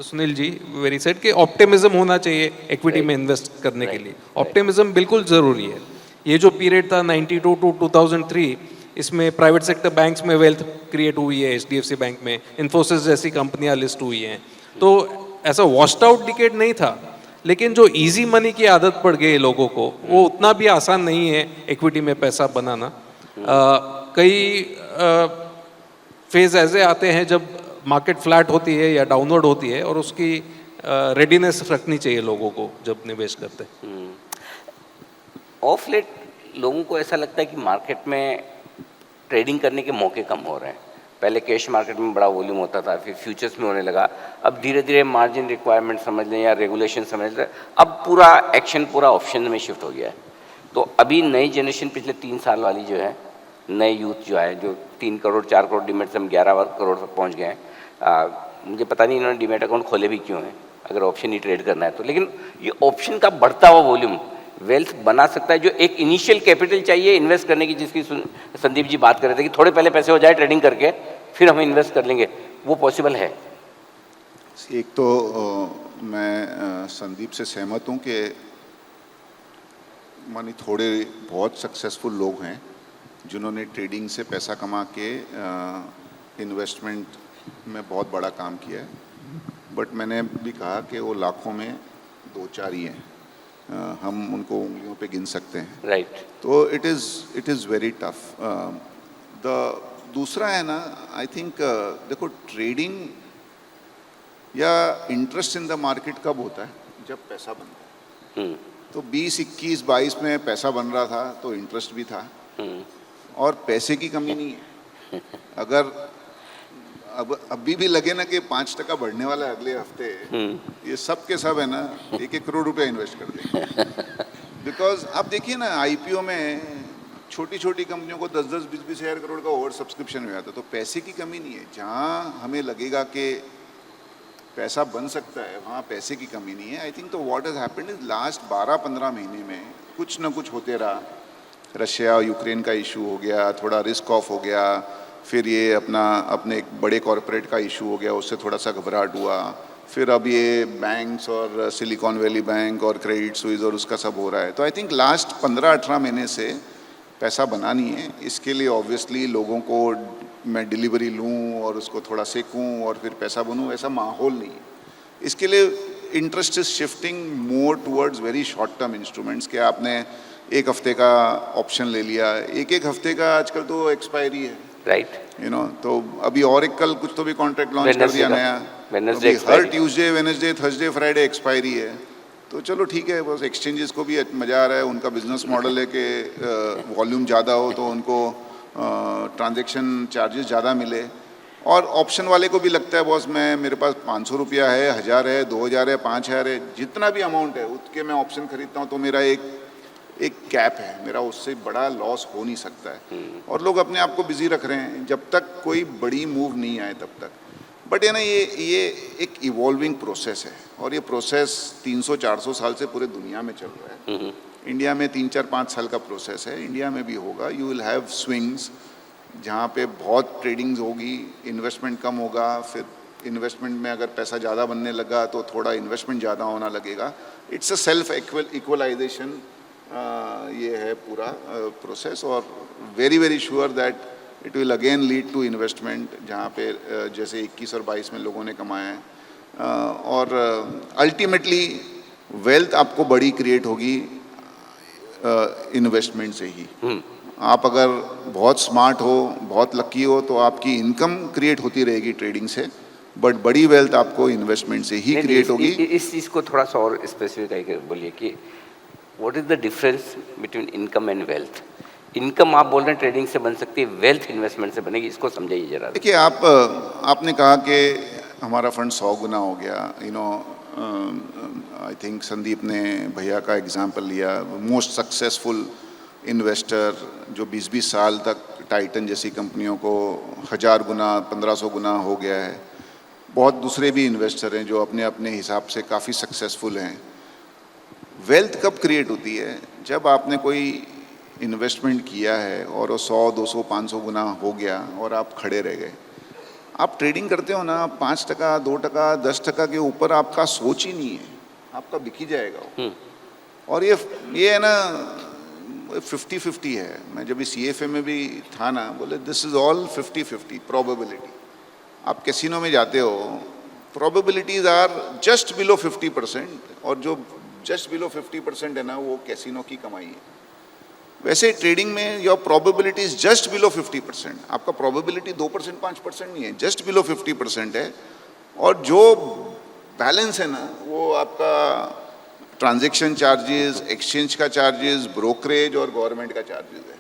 Sunil ji very set कि ऑप्टिमिज्म होना चाहिए इक्विटी में इन्वेस्ट करने के लिए, ऑप्टिमिज्म बिल्कुल ज़रूरी है। ये जो पीरियड था 92 टू 2003, इसमें प्राइवेट सेक्टर बैंक्स में वेल्थ क्रिएट हुई है, एचडीएफसी बैंक में, इन्फोसिस जैसी कंपनियां लिस्ट हुई हैं, तो ऐसा वॉश्ड आउट डिकेड नहीं था। लेकिन जो इजी मनी की आदत पड़ गई लोगों को, वो उतना भी आसान नहीं है इक्विटी में पैसा बनाना। कई फेज ऐसे आते हैं जब मार्केट फ्लैट होती है या डाउनवर्ड होती है, और उसकी रेडीनेस रखनी चाहिए लोगों को जब निवेश करते हैं। ऑफ लेट लोगों को ऐसा लगता है कि मार्केट में ट्रेडिंग करने के मौके कम हो रहे हैं। पहले कैश मार्केट में बड़ा वॉल्यूम होता था, फिर फ्यूचर्स में होने लगा, अब धीरे धीरे मार्जिन रिक्वायरमेंट समझ लें या रेगुलेशन समझ लें, अब पूरा एक्शन पूरा ऑप्शन में शिफ्ट हो गया है। तो अभी नई जनरेशन पिछले 3 साल वाली जो है, नए यूथ जो है, जो 3 करोड़ 4 करोड़ डीमेट से हम 11 करोड़ तक पहुँच गए हैं। मुझे पता नहीं इन्होंने डीमेट अकाउंट खोले भी क्यों हैं, अगर ऑप्शन ही ट्रेड करना है तो। लेकिन ये ऑप्शन का बढ़ता हुआ वॉल्यूम वेल्थ बना सकता है, जो एक इनिशियल कैपिटल चाहिए इन्वेस्ट करने की, जिसकी संदीप जी बात कर रहे थे कि थोड़े पहले पैसे हो जाए ट्रेडिंग करके फिर हम इन्वेस्ट कर लेंगे, वो पॉसिबल है? एक तो मैं संदीप से सहमत हूँ कि मानी थोड़े बहुत सक्सेसफुल लोग हैं जिन्होंने ट्रेडिंग से पैसा कमा के इन्वेस्टमेंट में बहुत बड़ा काम किया है, बट मैंने भी कहा कि वो लाखों में 2-4 ही हैं, हम उनको उंगलियों पे गिन सकते हैं। राइट। तो it is very tough. The दूसरा है ना, आई थिंक देखो ट्रेडिंग या इंटरेस्ट इन द मार्केट कब होता है? जब पैसा बनता है। तो 20, 21, 22 में पैसा बन रहा था तो इंटरेस्ट भी था, और पैसे की कमी नहीं है। अगर अब अभी भी लगे ना कि 5% बढ़ने वाला है अगले हफ्ते, ये सब के सब है ना 1-1 करोड़ रुपया इन्वेस्ट कर देंगे। बिकॉज आप देखिए ना, आईपीओ में छोटी छोटी कंपनियों को 10-10, 20-20 हज़ार करोड़ का ओवर सब्सक्रिप्शन हुआ था। तो पैसे की कमी नहीं है। जहाँ हमें लगेगा कि पैसा बन सकता है वहाँ पैसे की कमी नहीं है। आई थिंक तो what has happened is last 12-15 महीने में कुछ ना कुछ होते रहा। रशिया और यूक्रेन का इशू हो गया, थोड़ा रिस्क ऑफ हो गया, फिर ये अपने एक बड़े कॉरपोरेट का इशू हो गया, उससे थोड़ा सा घबराहट हुआ, फिर अब ये बैंक्स और सिलिकॉन वैली बैंक और क्रेडिट स्विस और उसका सब हो रहा है। तो आई थिंक लास्ट 15-18 महीने से पैसा बना नहीं है। इसके लिए ऑब्वियसली लोगों को मैं डिलीवरी लूँ और उसको थोड़ा सेकूँ और फिर पैसा बनूँ, ऐसा माहौल नहीं है। इसके लिए interest is shifting more towards very short term instruments. कि आपने एक हफ्ते का ऑप्शन ले लिया, एक हफ्ते का आजकल तो एक्सपायरी है, राइट। You know. तो अभी और एक कल कुछ तो भी कॉन्ट्रैक्ट लॉन्च कर दिया नया, वेडनेसडे हर Tuesday, Wednesday, Thursday, Friday expiry है। तो चलो ठीक है, बस एक्सचेंजेस को भी मज़ा आ रहा है, उनका बिजनेस मॉडल है कि वॉल्यूम ज़्यादा हो तो उनको ट्रांजैक्शन चार्जेस ज़्यादा मिले, और ऑप्शन वाले को भी लगता है बॉस मेरे पास 500 रुपया है, 1000 है, 2000 है, 5000 है, जितना भी अमाउंट है उसके मैं ऑप्शन खरीदता हूँ तो मेरा एक कैप है, मेरा उससे बड़ा लॉस हो नहीं सकता है। और लोग अपने आप को बिजी रख रहे हैं जब तक कोई बड़ी मूव नहीं आए तब तक। बट है ना, ये एक इवॉल्विंग प्रोसेस है, और ये प्रोसेस 300-400 साल से पूरे दुनिया में चल रहा है। इंडिया में 3-4-5 साल का प्रोसेस है, इंडिया में भी होगा। यू विल हैव स्विंग्स जहाँ पे बहुत ट्रेडिंग्स होगी, इन्वेस्टमेंट कम होगा, फिर इन्वेस्टमेंट में अगर पैसा ज़्यादा बनने लगा तो थोड़ा इन्वेस्टमेंट ज़्यादा होना लगेगा। इट्स अ सेल्फ इक्वलाइजेशन, ये है पूरा प्रोसेस, और very very sure that it will again lead to investment, जहाँ पे जैसे 21 और 22 में लोगों ने कमाया है। और अल्टीमेटली वेल्थ आपको बड़ी क्रिएट होगी इन्वेस्टमेंट से ही। आप अगर बहुत स्मार्ट हो, बहुत लकी हो, तो आपकी इनकम क्रिएट होती रहेगी ट्रेडिंग से, बट बड़ी वेल्थ आपको इन्वेस्टमेंट से ही क्रिएट होगी। इस चीज़ को थोड़ा सा और स्पेसिफिक बोलिए कि what is the difference between income and wealth? Income आप बोल रहे हैं ट्रेडिंग से बन सकती है, वेल्थ इन्वेस्टमेंट से बनेगी, इसको समझाइए जरा। देखिए, आपने कहा कि हमारा फंड 100 गुना हो गया, you know. I think Sandeep ने भैया का एग्जांपल लिया, मोस्ट सक्सेसफुल इन्वेस्टर जो 20-20 साल तक टाइटन जैसी कंपनियों को 1000 गुना, 1500 गुना हो गया है। बहुत दूसरे भी इन्वेस्टर हैं जो अपने अपने हिसाब से काफ़ी सक्सेसफुल हैं। वेल्थ कब क्रिएट होती है? जब आपने कोई इन्वेस्टमेंट किया है और वो 100, 200, 500 गुना हो गया और आप खड़े रह गए। आप ट्रेडिंग करते हो ना, 5%, 2%, 10% के ऊपर आपका सोच ही नहीं है, आपका बिक ही जाएगा वो। और ये है ना 50-50 है। मैं जब इस CFA में भी था ना, बोले दिस इज़ ऑल 50-50 प्रोबेबिलिटी। आप कैसीनो में जाते हो, प्रोबेबिलिटीज आर जस्ट बिलो 50%, और जो जस्ट बिलो 50% है ना, वो कैसीनो की कमाई है। वैसे ट्रेडिंग में your probability is just below 50%। आपका प्रोबेबिलिटी 2%, 5% नहीं है, जस्ट बिलो 50% है। और जो बैलेंस है ना, वो आपका ट्रांजैक्शन चार्जेस, एक्सचेंज का चार्जेस, ब्रोकरेज और गवर्नमेंट का चार्जेस है।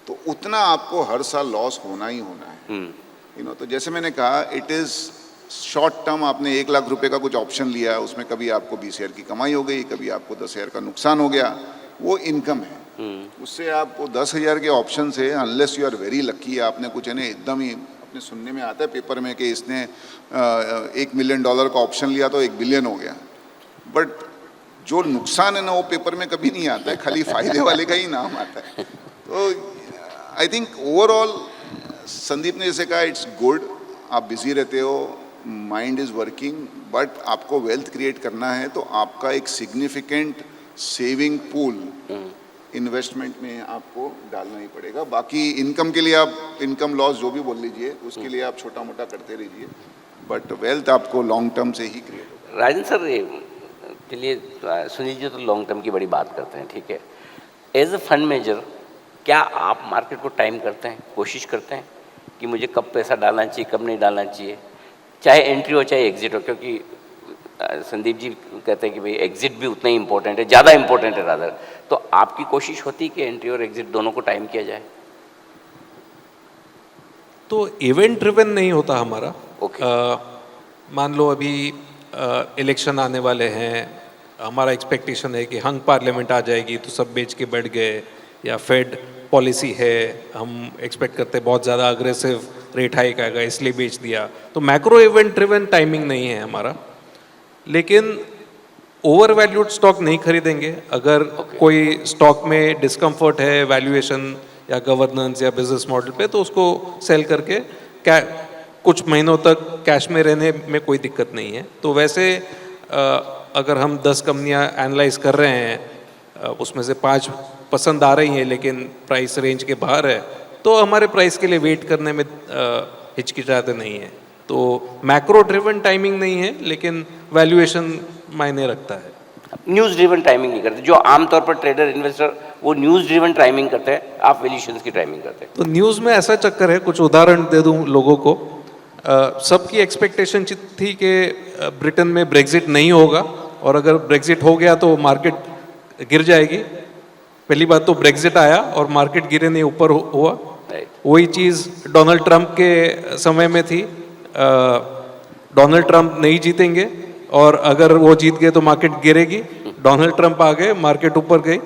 तो उतना आपको हर साल लॉस होना ही होना है, यू नो। तो जैसे मैंने कहा, इट इज़ शॉर्ट टर्म। आपने 1 लाख रुपए का कुछ ऑप्शन लिया, उसमें कभी आपको 20,000 की कमाई हो गई, कभी आपको 10,000 का नुकसान हो गया, वो इनकम है। उससे आपको 10,000 के ऑप्शन से, unless you are very lucky, आपने कुछ है ना एकदम ही, अपने सुनने में आता है पेपर में कि इसने $1 मिलियन का ऑप्शन लिया तो $1 बिलियन हो गया। बट जो नुकसान है ना वो पेपर में कभी नहीं आता है, खाली फायदे वाले का ही नाम आता है। तो आई थिंक ओवरऑल संदीप ने जैसे कहा, इट्स गुड, आप बिजी रहते हो, माइंड इज वर्किंग, बट आपको वेल्थ क्रिएट करना है तो आपका एक सिग्निफिकेंट सेविंग पूल इन्वेस्टमेंट में आपको डालना ही पड़ेगा। बाकी इनकम के लिए आप इनकम लॉस जो भी बोल लीजिए, उसके लिए आप छोटा मोटा करते रहिए, बट वेल्थ आपको लॉन्ग टर्म से ही क्रिएट होगा। राजन सर के लिए सुनील जी तो लॉन्ग टर्म की बड़ी बात करते हैं, ठीक है। एज अ फंड मैनेजर क्या आप मार्केट को टाइम करते हैं, कोशिश करते हैं कि मुझे कब पैसा डालना चाहिए, कब नहीं डालना चाहिए, चाहे एंट्री हो चाहे एग्जिट हो? क्योंकि संदीप जी कहते हैं कि भाई एग्जिट भी उतना ही इंपॉर्टेंट है, ज़्यादा इंपॉर्टेंट है रादर। तो आपकी कोशिश होती है कि एंट्री और एग्जिट दोनों को टाइम किया जाए? तो इवेंट ड्रिवन नहीं होता हमारा। Okay. मान लो अभी इलेक्शन आने वाले हैं, हमारा एक्सपेक्टेशन है कि हंग पार्लियामेंट आ जाएगी तो सब बेच के बैठ गए, या फेड पॉलिसी है, हम एक्सपेक्ट करते हैं बहुत ज़्यादा अग्रेसिव रेट हाइक आएगा इसलिए बेच दिया। तो मैक्रो इवेंट ड्रिवन टाइमिंग नहीं है हमारा। लेकिन ओवर वैल्यूड स्टॉक नहीं खरीदेंगे। अगर कोई स्टॉक में डिस्कम्फर्ट है वैल्यूएशन या गवर्नेंस या बिजनेस मॉडल पे, तो उसको सेल करके कुछ महीनों तक कैश में रहने में कोई दिक्कत नहीं है। तो वैसे अगर हम 10 कंपनियां एनालाइज कर रहे हैं, उसमें से 5 पसंद आ रही हैं लेकिन प्राइस रेंज के बाहर है, तो हमारे प्राइस के लिए वेट करने में हिचकिचाते नहीं है। तो मैक्रो ड्रिवन टाइमिंग नहीं है, लेकिन वैल्यूएशन मायने रखता है। न्यूज़ ड्रिवन टाइमिंग नहीं करते, जो आमतौर पर ट्रेडर इन्वेस्टर वो न्यूज़ ड्रिवन टाइमिंग करते हैं, आप वैल्यूएशंस की टाइमिंग करते हैं। तो न्यूज़ में ऐसा चक्कर है, कुछ उदाहरण दे दूं लोगों को। सबकी एक्सपेक्टेशन थी कि ब्रिटेन में ब्रेग्जिट नहीं होगा, और अगर ब्रेग्जिट हो गया तो मार्केट गिर जाएगी। पहली बात तो ब्रेग्जिट आया और मार्केट गिरे नहीं, ऊपर हुआ। वही चीज़ डोनाल्ड ट्रंप के समय में थी। डोनाल्ड ट्रंप नहीं जीतेंगे, और अगर वो जीत गए तो मार्केट गिरेगी। डोनाल्ड ट्रंप आ गए, मार्केट ऊपर गई।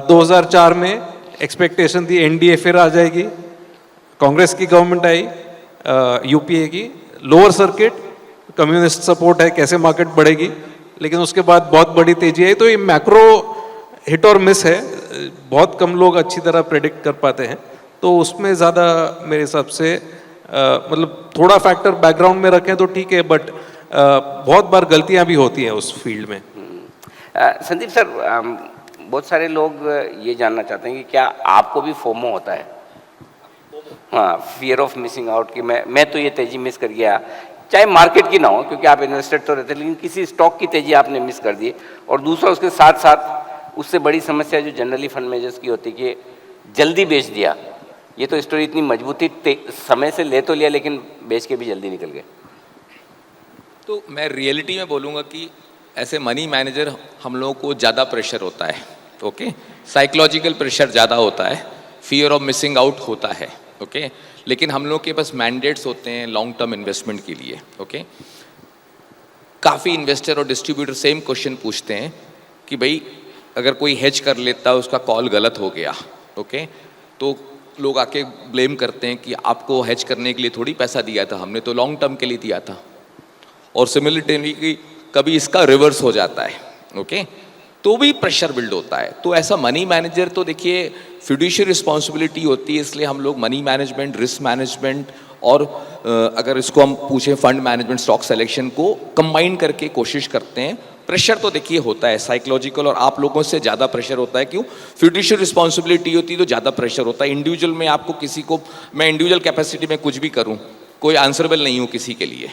2004 में एक्सपेक्टेशन थी एनडीए फिर आ जाएगी, कांग्रेस की गवर्नमेंट आई, यूपीए की, लोअर सर्किट, कम्युनिस्ट सपोर्ट है, कैसे मार्केट बढ़ेगी। लेकिन उसके बाद बहुत बड़ी तेजी आई। तो ये मैक्रो हिट और मिस है, बहुत कम लोग अच्छी तरह प्रेडिक्ट कर पाते हैं। तो उसमें ज़्यादा मेरे हिसाब से मतलब थोड़ा फैक्टर बैकग्राउंड में रखें तो ठीक है, बट बहुत बार गलतियां भी होती हैं उस फील्ड में। संदीप सर, बहुत सारे लोग ये जानना चाहते हैं कि क्या आपको भी फोमो होता है? हाँ, फियर ऑफ मिसिंग आउट, कि मैं तो ये तेजी मिस कर गया, चाहे मार्केट की ना हो, क्योंकि आप इन्वेस्टर तो रहते हैं, लेकिन किसी स्टॉक की तेजी आपने मिस कर दी। और दूसरा उसके साथ साथ उससे बड़ी समस्या जो जनरली फंड मैनेजर्स की होती है कि जल्दी बेच दिया। ये तो स्टोरी इतनी मजबूती, समय से ले तो लिया लेकिन बेच के भी जल्दी निकल गए। तो मैं रियलिटी में बोलूँगा कि ऐसे मनी मैनेजर हम लोगों को ज़्यादा प्रेशर होता है, ओके, साइकोलॉजिकल प्रेशर ज़्यादा होता है, फियर ऑफ मिसिंग आउट होता है, ओके। लेकिन हम लोग के पास मैंडेट्स होते हैं लॉन्ग टर्म इन्वेस्टमेंट के लिए, ओके। काफ़ी इन्वेस्टर और डिस्ट्रीब्यूटर सेम क्वेश्चन पूछते हैं कि भाई अगर कोई हेज कर लेता है, उसका कॉल गलत हो गया, ओके, तो लोग आके ब्लेम करते हैं कि आपको हेज करने के लिए थोड़ी पैसा दिया था, हमने तो लॉन्ग टर्म के लिए दिया था। और सिमिलटेनली कभी इसका रिवर्स हो जाता है, ओके, तो भी प्रेशर बिल्ड होता है। तो ऐसा मनी मैनेजर तो देखिए फिड्यूशियरी रिस्पॉन्सिबिलिटी होती है, इसलिए हम लोग मनी मैनेजमेंट, रिस्क मैनेजमेंट और अगर इसको हम पूछें फंड मैनेजमेंट, स्टॉक सिलेक्शन को कंबाइन करके कोशिश करते हैं। प्रेशर तो देखिए होता है साइकोलॉजिकल, और आप लोगों से ज़्यादा प्रेशर होता है। क्यों? फिड्यूशियरी रिस्पॉन्सिबिलिटी होती है तो ज़्यादा प्रेशर होता है। इंडिविजुअल में आपको किसी को, मैं इंडिविजुअल कैपेसिटी में कुछ भी करूँ, कोई आंसरेबल नहीं हूँ किसी के लिए।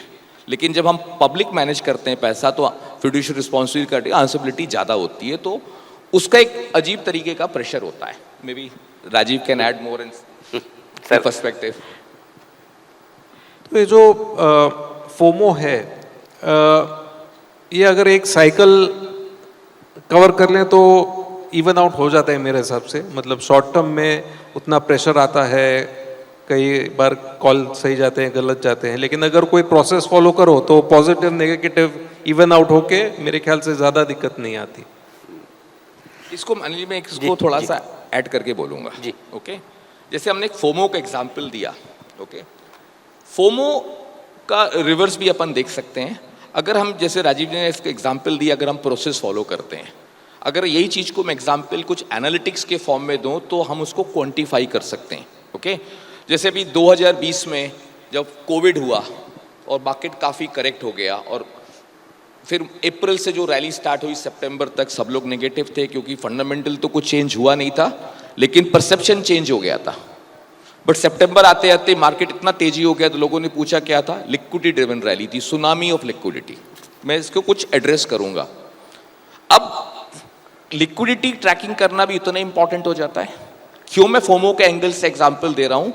लेकिन जब हम पब्लिक मैनेज करते हैं पैसा, तो फिड्यूशियरी रिस्पॉन्सिबिलिटी, आंसरेबिलिटी ज़्यादा होती है, तो उसका एक अजीब तरीके का प्रेशर होता है। Maybe Rajiv can add more in perspective. तो ये जो फोमो है, ये अगर एक साइकिल कवर कर लें तो इवन आउट हो जाता है मेरे हिसाब से। मतलब शॉर्ट टर्म में उतना प्रेशर आता है, कई बार कॉल सही जाते हैं, गलत जाते हैं, लेकिन अगर कोई प्रोसेस फॉलो करो तो पॉजिटिव नेगेटिव इवन आउट होके मेरे ख्याल से ज़्यादा दिक्कत नहीं आती। इसको अनिल, मैं इसको थोड़ा सा ऐड करके बोलूँगा जी, ओके। जैसे हमने एक फोमो का एग्जाम्पल दिया, ओके, फोमो का रिवर्स भी अपन देख सकते हैं। अगर हम जैसे राजीव जी ने इसका एग्जाम्पल दिया, अगर हम प्रोसेस फॉलो करते हैं, अगर यही चीज़ को मैं एग्जाम्पल कुछ एनालिटिक्स के फॉर्म में दूं तो हम उसको क्वांटिफाई कर सकते हैं। ओके, जैसे अभी 2020 में जब कोविड हुआ और मार्केट काफ़ी करेक्ट हो गया, और फिर अप्रैल से जो रैली स्टार्ट हुई सितंबर तक सब लोग नेगेटिव थे, क्योंकि फंडामेंटल तो कुछ चेंज हुआ नहीं था लेकिन परसेप्शन चेंज हो गया था। बट सितंबर आते आते मार्केट इतना तेजी हो गया तो लोगों ने पूछा क्या था, लिक्विडिटी ड्रिवन रैली थी, सुनामी ऑफ लिक्विडिटी। मैं इसको कुछ एड्रेस करूंगा। अब लिक्विडिटी ट्रैकिंग करना भी उतना इंपॉर्टेंट हो जाता है। क्यों मैं फोमो के एंगल से एग्जांपल दे रहा हूं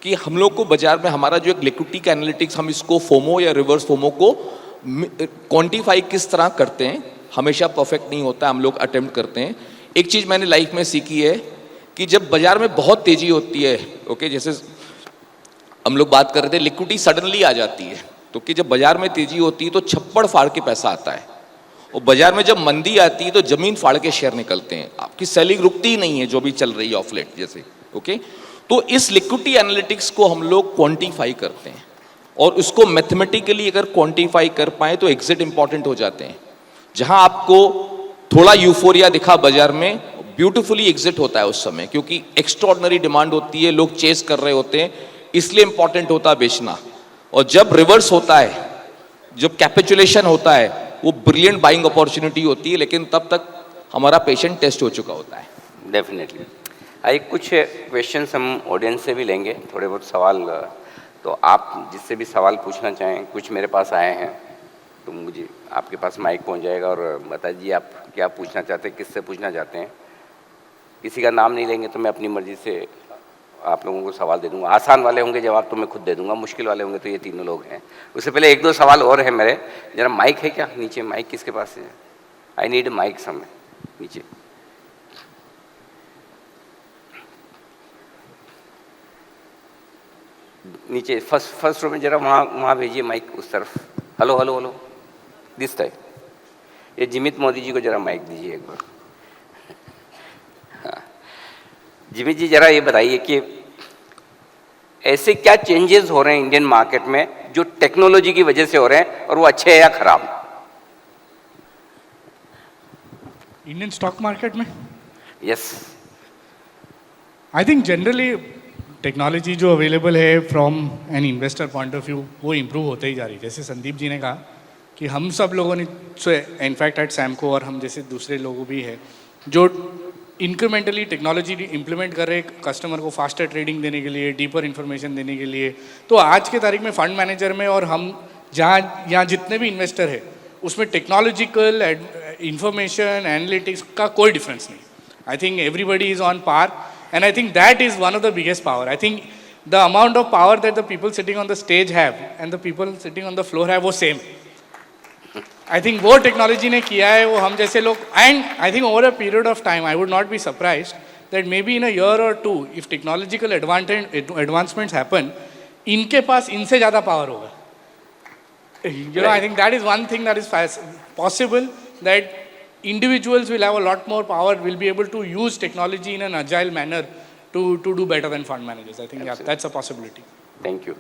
कि हम लोग को बाजार में हमारा जो एक लिक्विडिटी का एनालिटिक्स, हम इसको फोमो या रिवर्स फोमो को क्वांटिफाई किस तरह करते हैं, हमेशा परफेक्ट नहीं होता, हम लोग अटेम्प्ट करते हैं। एक चीज़ मैंने लाइफ में सीखी है कि जब बाजार में बहुत तेजी होती है, ओके, जैसे हम लोग बात कर रहे थे लिक्विडिटी सडनली आ जाती है, तो कि जब बाजार में तेजी होती है तो छप्पड़ फाड़ के पैसा आता है, और बाजार में जब मंदी आती है तो जमीन फाड़ के शेयर निकलते हैं, आपकी सेलिंग रुकती ही नहीं है जो भी चल रही है ऑफ लेट जैसे। ओके, तो इस लिक्विडिटी एनालिटिक्स को हम लोग क्वांटिफाई करते हैं, और उसको मैथमेटिकली अगर क्वांटिफाई कर पाए तो एग्जिट इंपॉर्टेंट हो जाते हैं। जहां आपको थोड़ा यूफोरिया दिखा बाजार में, ब्यूटीफुली एग्जिट होता है उस समय, क्योंकि एक्स्ट्रॉर्डनरी डिमांड होती है, लोग चेस कर रहे होते हैं, इसलिए इंपॉर्टेंट होता है बेचना। और जब रिवर्स होता है, जब कैपिचुलेशन होता है, वो ब्रिलियंट बाइंग अपॉर्चुनिटी होती है, लेकिन तब तक हमारा पेशेंट टेस्ट हो चुका होता है। डेफिनेटली। आइए कुछ क्वेश्चंस हम ऑडियंस से भी लेंगे, थोड़े बहुत सवाल, तो आप जिससे भी सवाल पूछना चाहें, कुछ मेरे पास आए हैं तो मुझे आपके पास माइक पहुंच जाएगा और बता दीजिए आप क्या पूछना चाहते हैं, किससे पूछना चाहते हैं। किसी का नाम नहीं लेंगे तो मैं अपनी मर्जी से आप लोगों को सवाल दे दूंगा। आसान वाले होंगे जवाब तो मैं खुद दे दूंगा, मुश्किल वाले होंगे तो ये तीनों लोग हैं। उससे पहले एक दो सवाल और है मेरे। जरा माइक है क्या नीचे? माइक किसके पास है? आई नीड माइक समय नीचे। नीचे फर्स्ट रो में जरा वहाँ भेजिए माइक उस तरफ। Hello hello hello, this time. ये जिमित मोदी जी को जरा माइक दीजिए एक बार। हाँ, जिमित जी जरा ये बताइए कि ऐसे क्या चेंजेस हो रहे हैं इंडियन मार्केट में जो टेक्नोलॉजी की वजह से हो रहे हैं, और वो अच्छे हैं या खराब? इंडियन स्टॉक मार्केट में yes, I think generally technology जो अवेलेबल है from an investor point of view वो इम्प्रूव होते ही जा रही है। जैसे संदीप जी ने कहा कि हम सब लोगों ने, इनफैक्ट एट सैमको और हम जैसे दूसरे लोग भी है जो इंक्रीमेंटली टेक्नोलॉजी इम्प्लीमेंट कर रहे हैं कस्टमर को फास्टर ट्रेडिंग देने के लिए, डीपर इन्फॉर्मेशन देने के लिए। तो आज के तारीख में फंड मैनेजर में और हम यहाँ जितने भी इन्वेस्टर है उसमें टेक्नोलॉजिकल इंफॉर्मेशन एनालिटिक्स का कोई डिफरेंस नहीं। I think everybody is on par, and I think that is one of the biggest power. I think the amount of power that the people sitting on the stage have and the people sitting on the floor have वो same. I think वो technology ने किया है, वो हम जैसे लोग, and I think over a period of time I would not be surprised that maybe in a year or two if technological advancements happen, इनके पास इनसे ज़्यादा power होगा. You know, I think that is one thing that is possible, that individuals will have a lot more power, will be able to use technology in an agile manner to do better than fund managers. I think yeah, that's a possibility. Thank you.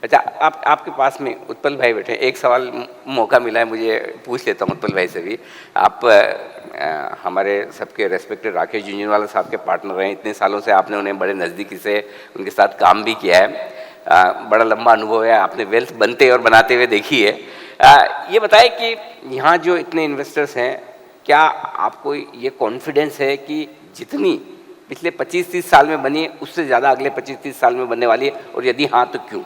अच्छा, आपके पास में उत्पल भाई बैठे, एक सवाल मौका मिला है मुझे, पूछ लेता हूँ उत्पल भाई से भी। आप हमारे सबके रेस्पेक्टेड राकेश झुंझुनवाला साहब के पार्टनर हैं, इतने सालों से आपने उन्हें बड़े नज़दीकी से उनके साथ काम भी किया है, बड़ा लंबा अनुभव है, आपने वेल्थ बनते और बनाते हुए देखी है। ये बताएं कि यहाँ जो इतने इन्वेस्टर्स हैं, क्या आपको ये कॉन्फिडेंस है कि जितनी पिछले 25-30 साल में बनी है उससे ज़्यादा अगले 25-30 साल में बनने वाली है, और यदि हाँ तो क्यों?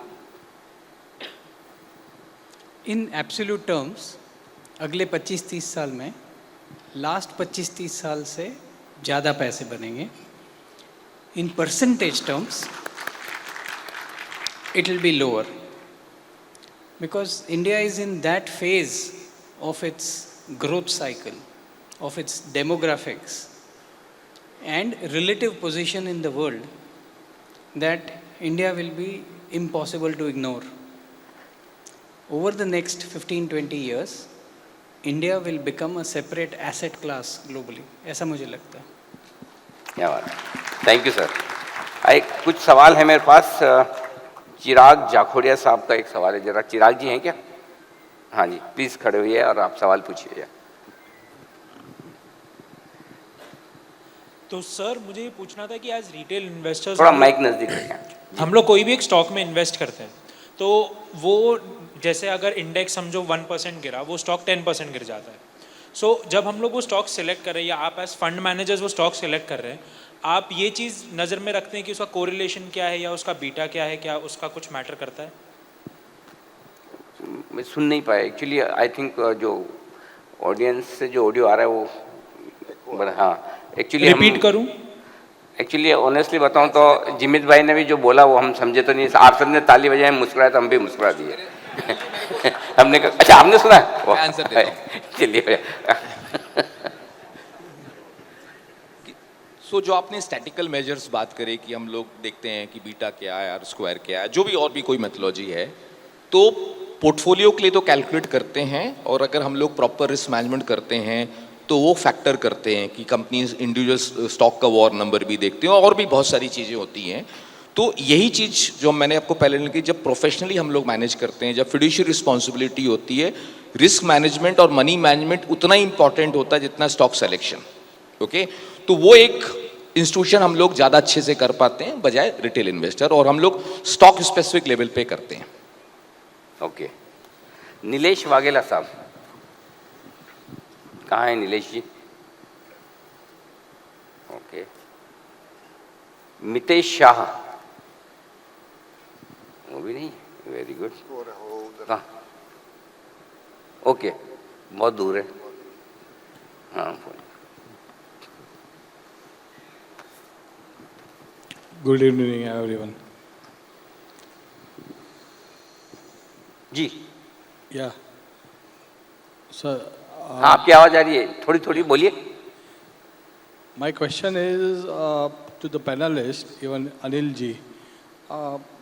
इन एब्सोल्यूट टर्म्स अगले 25-30 साल में लास्ट 25-30 साल से ज़्यादा पैसे बनेंगे। In percentage terms it will be lower, because India is in that phase of its growth cycle, of its demographics and relative position in the world, that India will be impossible to ignore. Over the next 15-20 years, India will become a separate asset class globally. ऐसा मुझे लगता है। क्या बात है, thank you sir. कुछ सवाल है मेरे पास। चिराग जाखोड़िया साहब का एक सवाल है, जरा चिराग जी हैं क्या? हाँ जी, प्लीज खड़े होइए और आप सवाल पूछिए। तो सर मुझे ये पूछना था कि एज रिटेल इन्वेस्टर्स थोड़ा माइक नजदीक रखिए। हम लोग कोई भी एक स्टॉक में इन्वेस्ट करते हैं तो वो जैसे अगर इंडेक्स समझो 1% गिरा, वो स्टॉक 10% गिर जाता है। सो जब हम लोग वो स्टॉक सेलेक्ट कर रहे हैं या आप एज फंड मैनेजर्स वो स्टॉक सेलेक्ट कर रहे हैं, आप ये चीज़ नज़र में रखते हैं कि उसका कोरिलेशन क्या है या उसका बीटा क्या है, क्या उसका कुछ मैटर करता है? मैं सुन नहीं पाया एक्चुअली। आई थिंक जो ऑडियंस से जो ऑडियो आ रहा है वो हाँ एक्चुअली रिपीट करूं? एक्चुअली ऑनेस्टली बताऊं तो जिमित भाई ने भी जो बोला वो हम समझे तो नहीं। आप सबने ताली बजाई, मुस्कुराए तो हम भी मुस्कुरा दिए। हमने कहा अच्छा आपने सुना है? आंसर देता हूं। चलिए। सो जो आपने स्टैटिकल मेजर्स बात करी कि हम लोग देखते हैं कि बीटा क्या है, आर स्क्वायर क्या है, जो भी और भी कोई मेथोलॉजी है, तो पोर्टफोलियो के लिए तो कैलकुलेट करते हैं, और अगर हम लोग प्रॉपर रिस्क मैनेजमेंट करते हैं तो वो फैक्टर करते हैं कि कंपनीज इंडिविजुअल स्टॉक का वॉर नंबर भी देखते हैं, और भी बहुत सारी चीज़ें होती हैं। तो यही चीज़ जो मैंने आपको पहले लिखी, जब प्रोफेशनली हम लोग मैनेज करते हैं, जब फिड्यूशियरी रिस्पॉन्सिबिलिटी होती है, रिस्क मैनेजमेंट और मनी मैनेजमेंट उतना ही इंपॉर्टेंट होता है जितना स्टॉक सेलेक्शन। ओके, तो वो एक इंस्टीट्यूशन हम लोग ज़्यादा अच्छे से कर पाते हैं बजाय रिटेल इन्वेस्टर, और हम लोग स्टॉक स्पेसिफिक लेवल पे करते हैं। ओके, नीलेश वाघेला साहब कहाँ है नीलेश जी? ओके, मितेश शाह वो भी नहीं, वेरी गुड। हाँ ओके, बहुत दूर है। हाँ Good evening, everyone. जी Yeah. Sir, हाँ आपकी आवाज आ रही है, थोड़ी थोड़ी बोलिए। my question is to the panelists, even Anil ji.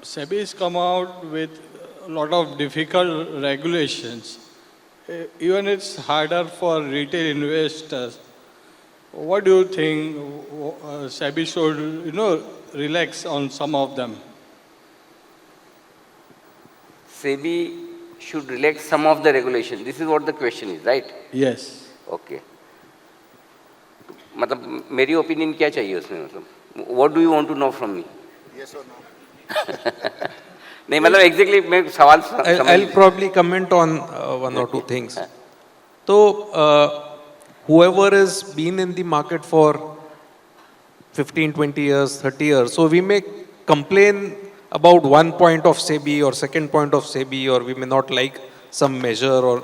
SEBI has come out with a lot of difficult regulations. Even it's harder for retail investors. What do you think SEBI should, relax on some of them? SEBI should relax some of the regulation. This is what the question is, right? Yes. Okay. मतलब मेरी opinion क्या चाहिए उसमें? मतलब what do you want to know from me? Yes or no? नहीं मतलब exactly मैं सवाल I'll probably comment on one or two things. So, whoever has been in the market for 15, 20 years, 30 years, so we may complain about one point of SEBI or second point of SEBI, or we may not like some measure or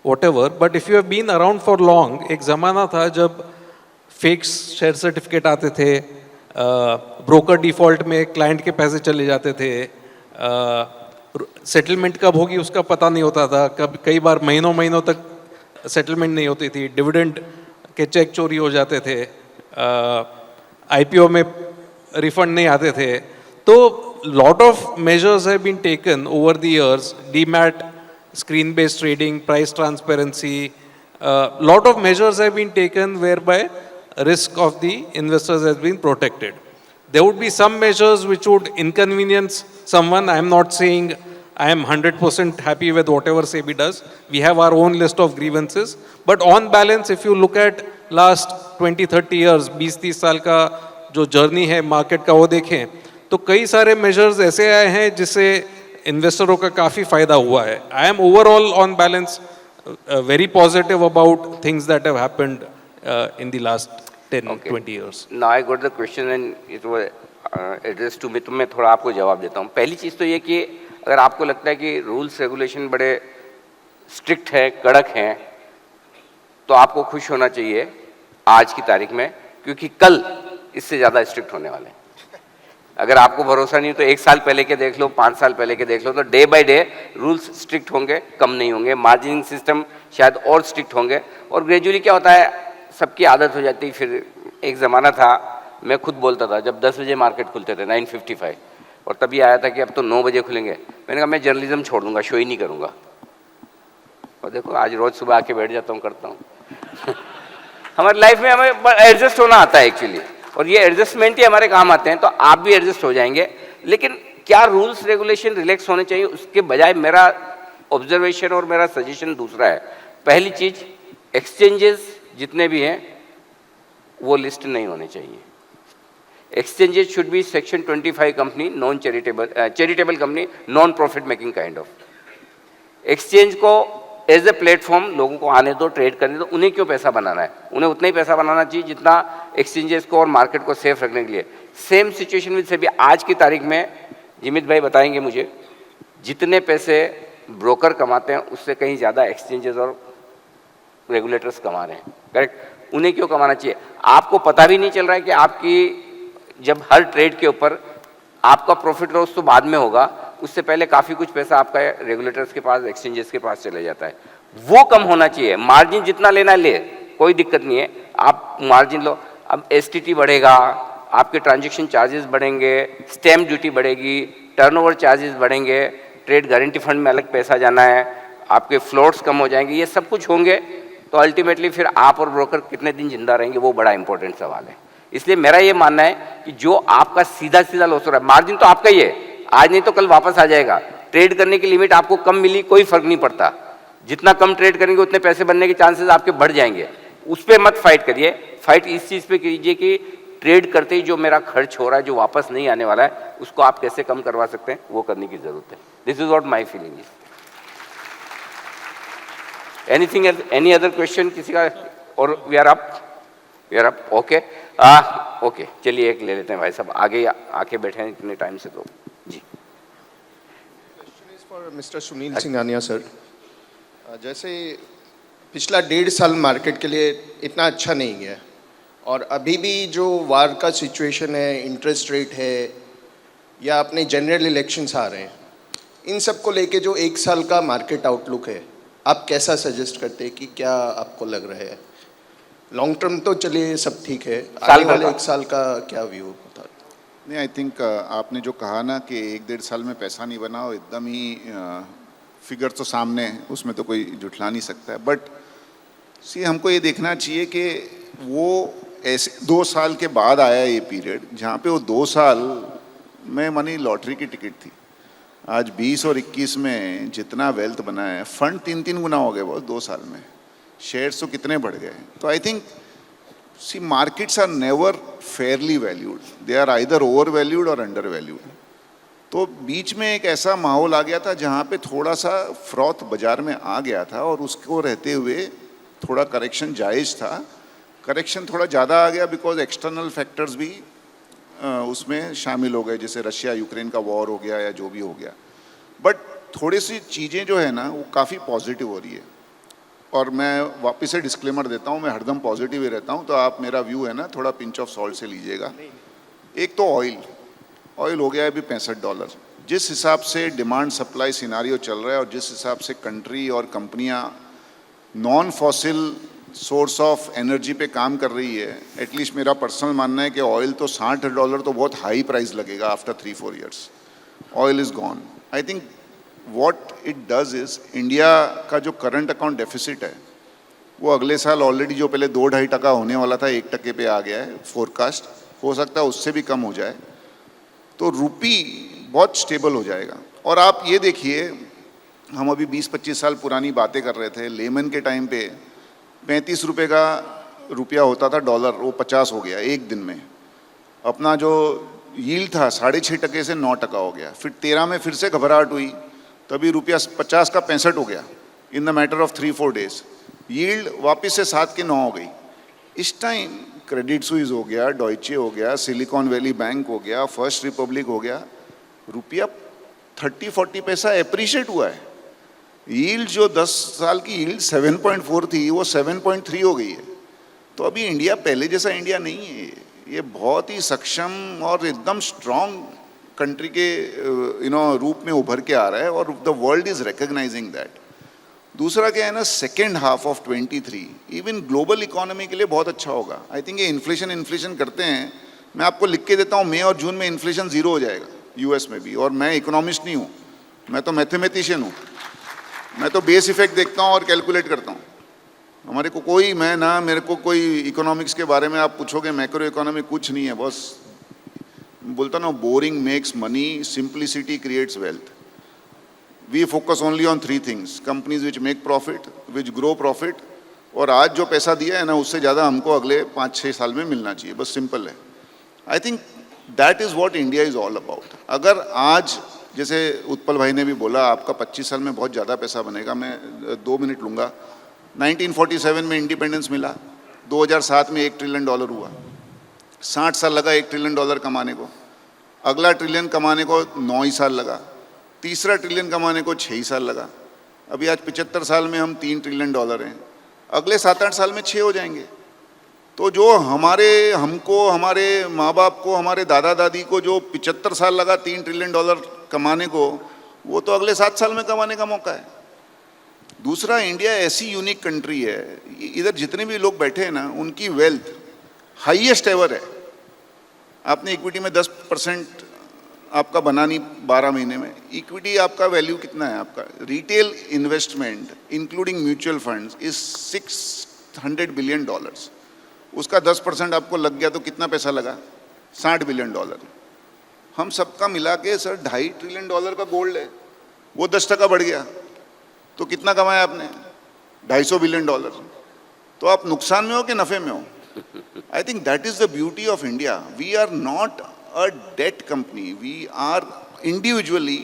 whatever. But if you have been around for long, एक ज़माना था जब fake share certificate आते थे, broker default में client के पैसे चले जाते थे, सेटलमेंट कब होगी उसका पता नहीं होता था, कई बार महीनों महीनों तक सेटलमेंट नहीं होती थी, डिविडेंड के चेक चोरी हो जाते थे, आईपीओ में रिफंड नहीं आते थे। तो lot of measures have been taken over the years, DMAT, screen-based trading, price transparency, lot of measures have been taken whereby risk of the investors has been protected. There would be some measures which would inconvenience someone. I am not saying I am 100% happy with whatever SEBI does. We have our own list of grievances. But on balance, if you look at last 20-30 years, 20-30 साल का जो journey है market का वो देखें, तो कई सारे मेजर्स ऐसे आए हैं जिससे इन्वेस्टरों का काफ़ी फायदा हुआ है। I am overall on balance very positive about things that have happened in the last 10-20 years. Now I got the question and it was addressed to me, तो मैं थोड़ा आपको जवाब देता हूँ। पहली चीज़ तो ये कि अगर आपको लगता है कि रूल्स रेगुलेशन बड़े स्ट्रिक्ट है, कड़क हैं, तो आपको खुश होना चाहिए आज की तारीख में, क्योंकि कल इससे ज़्यादा स्ट्रिक्ट होने वाले हैं। अगर आपको भरोसा नहीं तो 1 साल पहले के देख लो, 5 साल पहले के देख लो, तो day by day rules strict होंगे, कम नहीं होंगे। मार्जिनिंग सिस्टम शायद और स्ट्रिक्ट होंगे, और ग्रेजुअली क्या होता है, सबकी आदत हो जाती है। फिर एक ज़माना था, मैं खुद बोलता था, जब 10 बजे मार्केट खुलते थे 9:55, और तभी आया था कि अब तो 9 बजे खुलेंगे, मैंने कहा मैं जर्नलिज्म छोड़ दूंगा, शो ही नहीं करूँगा। और देखो आज रोज़ सुबह आके बैठ जाता हूँ, करता हूँ। हमारी लाइफ में हमें एडजस्ट होना आता है एक्चुअली, और ये एडजस्टमेंट ही हमारे काम आते हैं, तो आप भी एडजस्ट हो जाएंगे। लेकिन क्या रूल्स रेगुलेशन रिलैक्स होने चाहिए, उसके बजाय मेरा ऑब्जर्वेशन और मेरा सजेशन दूसरा है। पहली चीज, एक्सचेंजेस जितने भी हैं वो लिस्ट नहीं होने चाहिए। Exchanges should be section 25 company, non charitable company, non profit making kind of. Exchange को एज ए प्लेटफॉर्म लोगों को आने दो, ट्रेड करने दो। उन्हें क्यों पैसा बनाना है? उन्हें उतना ही पैसा बनाना चाहिए जितना एक्सचेंजेस को और मार्केट को सेफ रखने के लिए। Same situation with SEBI. आज की तारीख में जिमित भाई बताएंगे मुझे, जितने पैसे ब्रोकर कमाते हैं उससे कहीं ज़्यादा एक्सचेंजेस और रेगुलेटर्स कमा रहे हैं। करेक्ट? उन्हें क्यों कमाना चाहिए? आपको पता भी नहीं चल रहा है कि आपकी जब हर ट्रेड के ऊपर आपका प्रॉफिट लॉस तो बाद में होगा, उससे पहले काफ़ी कुछ पैसा आपका रेगुलेटर्स के पास, एक्सचेंजेस के पास चले जाता है। वो कम होना चाहिए। मार्जिन जितना लेना ले, कोई दिक्कत नहीं है, आप मार्जिन लो। अब एसटीटी बढ़ेगा, आपके ट्रांजैक्शन चार्जेस बढ़ेंगे, स्टैम्प ड्यूटी बढ़ेगी, टर्नओवर चार्जेस बढ़ेंगे, ट्रेड गारंटी फंड में अलग पैसा जाना है, आपके फ्लोट्स कम हो जाएंगे, ये सब कुछ होंगे तो अल्टीमेटली फिर आप और ब्रोकर कितने दिन जिंदा रहेंगे, वो बड़ा इंपॉर्टेंट सवाल है। इसलिए मेरा ये मानना है कि जो आपका सीधा सीधा लॉस हो रहा है, मार्जिन तो आपका ही है, आज नहीं तो कल वापस आ जाएगा। ट्रेड करने की लिमिट आपको कम मिली, कोई फर्क नहीं पड़ता। जितना कम ट्रेड करेंगे उतने पैसे बनने के चांसेस आपके बढ़ जाएंगे। उस पर मत फाइट करिए, फाइट इस चीज़ पे कीजिए कि ट्रेड करते ही जो मेरा खर्च हो रहा है, जो वापस नहीं आने वाला है, उसको आप कैसे कम करवा सकते हैं, वो करने की जरूरत है। This is what my feeling is. Anything else, any other question किसी का? और we are up, okay. Okay, चलिए एक ले लेते हैं भाई साहब, आगे आके बैठे हैं इतने टाइम से तो जी। For mister Sunil Singhania sir, जैसे पिछला 1.5 साल मार्केट के लिए इतना अच्छा नहीं गया और अभी भी जो वार का सिचुएशन है, इंटरेस्ट रेट है या अपने जनरल इलेक्शंस आ रहे हैं, इन सब को लेके जो 1 साल का मार्केट आउटलुक है, आप कैसा सजेस्ट करते हैं कि क्या आपको लग रहा है? लॉन्ग टर्म तो चलिए सब ठीक है, आने वाले 1 साल का क्या व्यू होता है? नहीं, आई थिंक आपने जो कहा ना कि 1-1.5 साल में पैसा नहीं बना, और एकदम ही फिगर तो सामने है, उसमें तो कोई जुठला नहीं सकता है। बट सी, हमको ये देखना चाहिए कि वो ऐसे 2 साल के बाद आया ये पीरियड जहाँ पे वो 2 साल में मनी लॉटरी की टिकट थी। आज 20 और 21 में जितना वेल्थ बना है, फंड 3-3 गुना हो गए बहुत 2 साल में, शेयर्स तो कितने बढ़ गए। तो I think see, markets are never fairly valued, they are either over valued और अंडर वैल्यूड। तो बीच में एक ऐसा माहौल आ गया था जहाँ पे थोड़ा सा फ्रॉथ बाजार में आ गया था और उसको रहते हुए थोड़ा करेक्शन जायज़ था। करेक्शन थोड़ा ज़्यादा आ गया बिकॉज एक्सटर्नल फैक्टर्स भी उसमें शामिल हो गए, जैसे रशिया यूक्रेन का वॉर हो गया या जो भी हो गया। बट थोड़ी सी चीज़ें जो है ना वो काफ़ी पॉजिटिव हो रही है। और मैं वापस से डिस्क्लेमर देता हूँ, मैं हरदम पॉजिटिव ही रहता हूँ, तो आप मेरा व्यू है ना थोड़ा पिंच ऑफ सॉल्ट से लीजिएगा। एक तो ऑयल हो गया है अभी $65। जिस हिसाब से डिमांड सप्लाई सिनारियो चल रहा है और जिस हिसाब से कंट्री और कंपनियां non fossil source of energy पे काम कर रही है, एटलीस्ट मेरा पर्सनल मानना है कि ऑयल तो $60 तो बहुत हाई प्राइस लगेगा after 3-4 years. Oil is gone. I think what it does is, India का जो करंट अकाउंट डेफिसिट है वो अगले साल ऑलरेडी जो पहले 2-2.5% होने वाला था 1% पे आ गया है फोरकास्ट, हो सकता है उससे भी कम हो जाए। तो रुपी बहुत स्टेबल हो जाएगा। और आप ये देखिए, हम अभी 20-25 साल पुरानी बातें कर रहे थे, लेमन के टाइम पे 35 रुपये का रुपया होता था डॉलर, वो 50 हो गया एक दिन में। अपना जो यील्ड था 6.5% से 9% हो गया। फिर 13 में फिर से घबराहट हुई, तभी रुपया 50 का 65 हो गया in the matter of 3-4 days. Yield वापस से 7 के 9 हो गई। इस टाइम क्रेडिट स्विस हो गया, डॉइचे हो गया, सिलिकॉन वैली बैंक हो गया, फर्स्ट रिपब्लिक हो गया, रुपया 30-40 पैसा एप्रिशिएट हुआ है। यील्ड जो 10 साल की यील्ड 7.4 थी वो 7.3 हो गई है। तो अभी इंडिया पहले जैसा इंडिया नहीं है, ये बहुत ही सक्षम और एकदम स्ट्रॉन्ग कंट्री के रूप में उभर के आ रहा है और the world is recognising that. दूसरा क्या है ना, second half of 23 even global economy के लिए बहुत अच्छा होगा। आई थिंक ये इन्फ्लेशन करते हैं, मैं आपको लिख के देता हूँ, मई और जून में इन्फ्लेशन 0 हो जाएगा यूएस में भी। और मैं इकोनॉमिस्ट नहीं हूँ, मैं तो मैथमेटिशियन हूँ, मैं तो बेस इफेक्ट देखता हूँ और कैलकुलेट करता हूँ। हमारे को कोई, मैं ना, मेरे को कोई इकोनॉमिक्स के बारे में आप पूछोगे, मैक्रो इकोनॉमी कुछ नहीं है, बस बोलता ना, boring makes money, simplicity creates wealth. We focus only on 3 things, companies which make profit, which grow profit, और आज जो पैसा दिया है ना उससे ज़्यादा हमको अगले 5-6 साल में मिलना चाहिए, बस सिंपल है। आई think that is what India is all about. अगर आज जैसे उत्पल भाई ने भी बोला आपका 25 साल में बहुत ज़्यादा पैसा बनेगा, मैं 2 मिनट लूँगा। 1947 में इंडिपेंडेंस मिला, 2007 में $1 ट्रिलियन हुआ, 60 साल लगा $1 ट्रिलियन कमाने को, अगला ट्रिलियन कमाने को 9 ही साल लगा, तीसरा ट्रिलियन कमाने को 6 ही साल लगा, अभी आज 75 साल में हम $3 ट्रिलियन हैं, अगले 7-8 साल में 6 हो जाएंगे। तो जो हमको हमारे माँ बाप को, हमारे दादा दादी को जो 75 साल लगा $3 ट्रिलियन कमाने को, वो तो अगले 7 साल में कमाने का मौका है। दूसरा, इंडिया ऐसी यूनिक कंट्री है, इधर जितने भी लोग बैठे हैं ना उनकी वेल्थ हाईएस्ट एवर है। आपने इक्विटी में 10% आपका बना नहीं 12 महीने में, इक्विटी आपका वैल्यू कितना है? आपका retail investment including mutual funds is $600 billion. उसका 10% आपको लग गया तो कितना पैसा लगा? $60 बिलियन। हम सबका मिला के सर $2.5 ट्रिलियन का गोल्ड है, वो 10% बढ़ गया तो कितना कमाया आपने? $250 बिलियन। तो आप नुकसान में हो कि नफ़े में हो? I think that is the beauty of India. We are not a debt company, we are individually,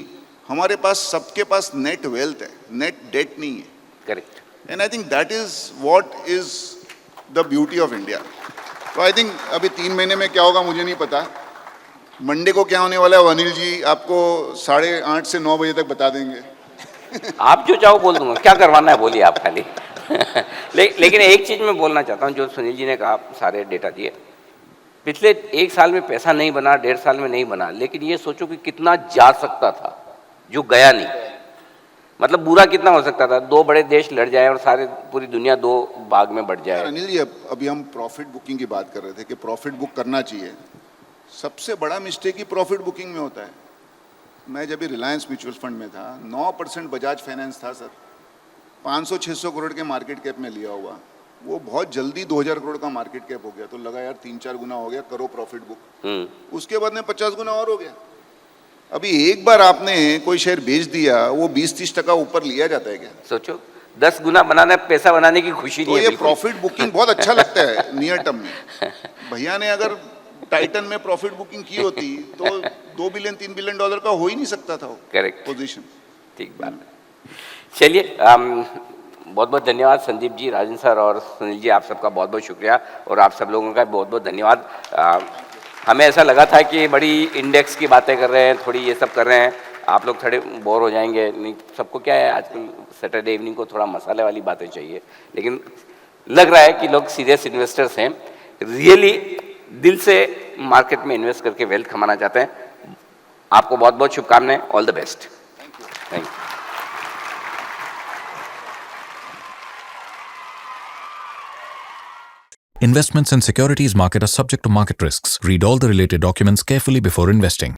हमारे पास सबके पास नेट वेल्थ है, नेट डेट नहीं है। Correct. And I think that is what is the beauty of India. तो I think अभी 3 महीने में क्या होगा मुझे नहीं पता, मंडे को क्या होने वाला है अनिल जी आपको 8:30 से 9 बजे तक बता देंगे। आप जो चाहो बोल दूंगा, क्या करवाना है बोलिए आप खाली। लेकिन एक चीज़ मैं बोलना चाहता हूँ, जो सुनील जी ने कहा, सारे डेटा दिए, पिछले 1 साल में पैसा नहीं बना, 1.5 साल में नहीं बना, लेकिन ये सोचो कि कितना जा सकता था जो गया नहीं। मतलब बुरा कितना हो सकता था, 2 बड़े देश लड़ जाए और सारे पूरी दुनिया 2 भाग में बढ़ जाए। अनिल जी अभी हम प्रॉफिट बुकिंग की बात कर रहे थे कि प्रॉफिट बुक करना चाहिए। सबसे बड़ा मिस्टेक ही प्रॉफिट बुकिंग में होता है। मैं जब भी रिलायंस म्यूचुअल फंड में था, 9% बजाज फाइनेंस था सर, 500-600 करोड़ के मार्केट कैप में लिया हुआ, वो बहुत जल्दी 2000 करोड़ का मार्केट कैप हो गया। तो लगा यार 3-4 गुना हो गया, करो प्रॉफिट बुक। उसके बाद में 50 गुना और हो गया। अभी एक बार आपने कोई शेयर बेच दिया, वो 20-30% ऊपर लिया जाता है क्या? सोचो 10 गुना बनाना, पैसा बनाने की खुशी तो नहीं है। ये बिल्कुल। प्रॉफिट बुकिंग बहुत अच्छा लगता है नियर टर्म में। भैया ने अगर टाइटन में प्रॉफिट बुकिंग की होती तो $2 बिलियन $3 बिलियन का हो ही नहीं सकता था वो करेक्ट पोजीशन। ठीक बात है। चलिए, बहुत बहुत धन्यवाद संदीप जी, राजन सर और सुनील जी, आप सबका बहुत बहुत शुक्रिया, और आप सब लोगों का बहुत बहुत धन्यवाद। हमें ऐसा लगा था कि बड़ी इंडेक्स की बातें कर रहे हैं, थोड़ी ये सब कर रहे हैं, आप लोग थोड़े बोर हो जाएंगे। नहीं, सबको क्या है आजकल सैटरडे इवनिंग को थोड़ा मसाले वाली बातें चाहिए, लेकिन लग रहा है कि लोग सीरियस इन्वेस्टर्स हैं, रियली दिल से मार्केट में इन्वेस्ट करके वेल्थ कमाना चाहते हैं। आपको बहुत बहुत शुभकामनाएं, all the best. Thank you. Investments and securities market are subject to market risks. Read all the related documents carefully before investing.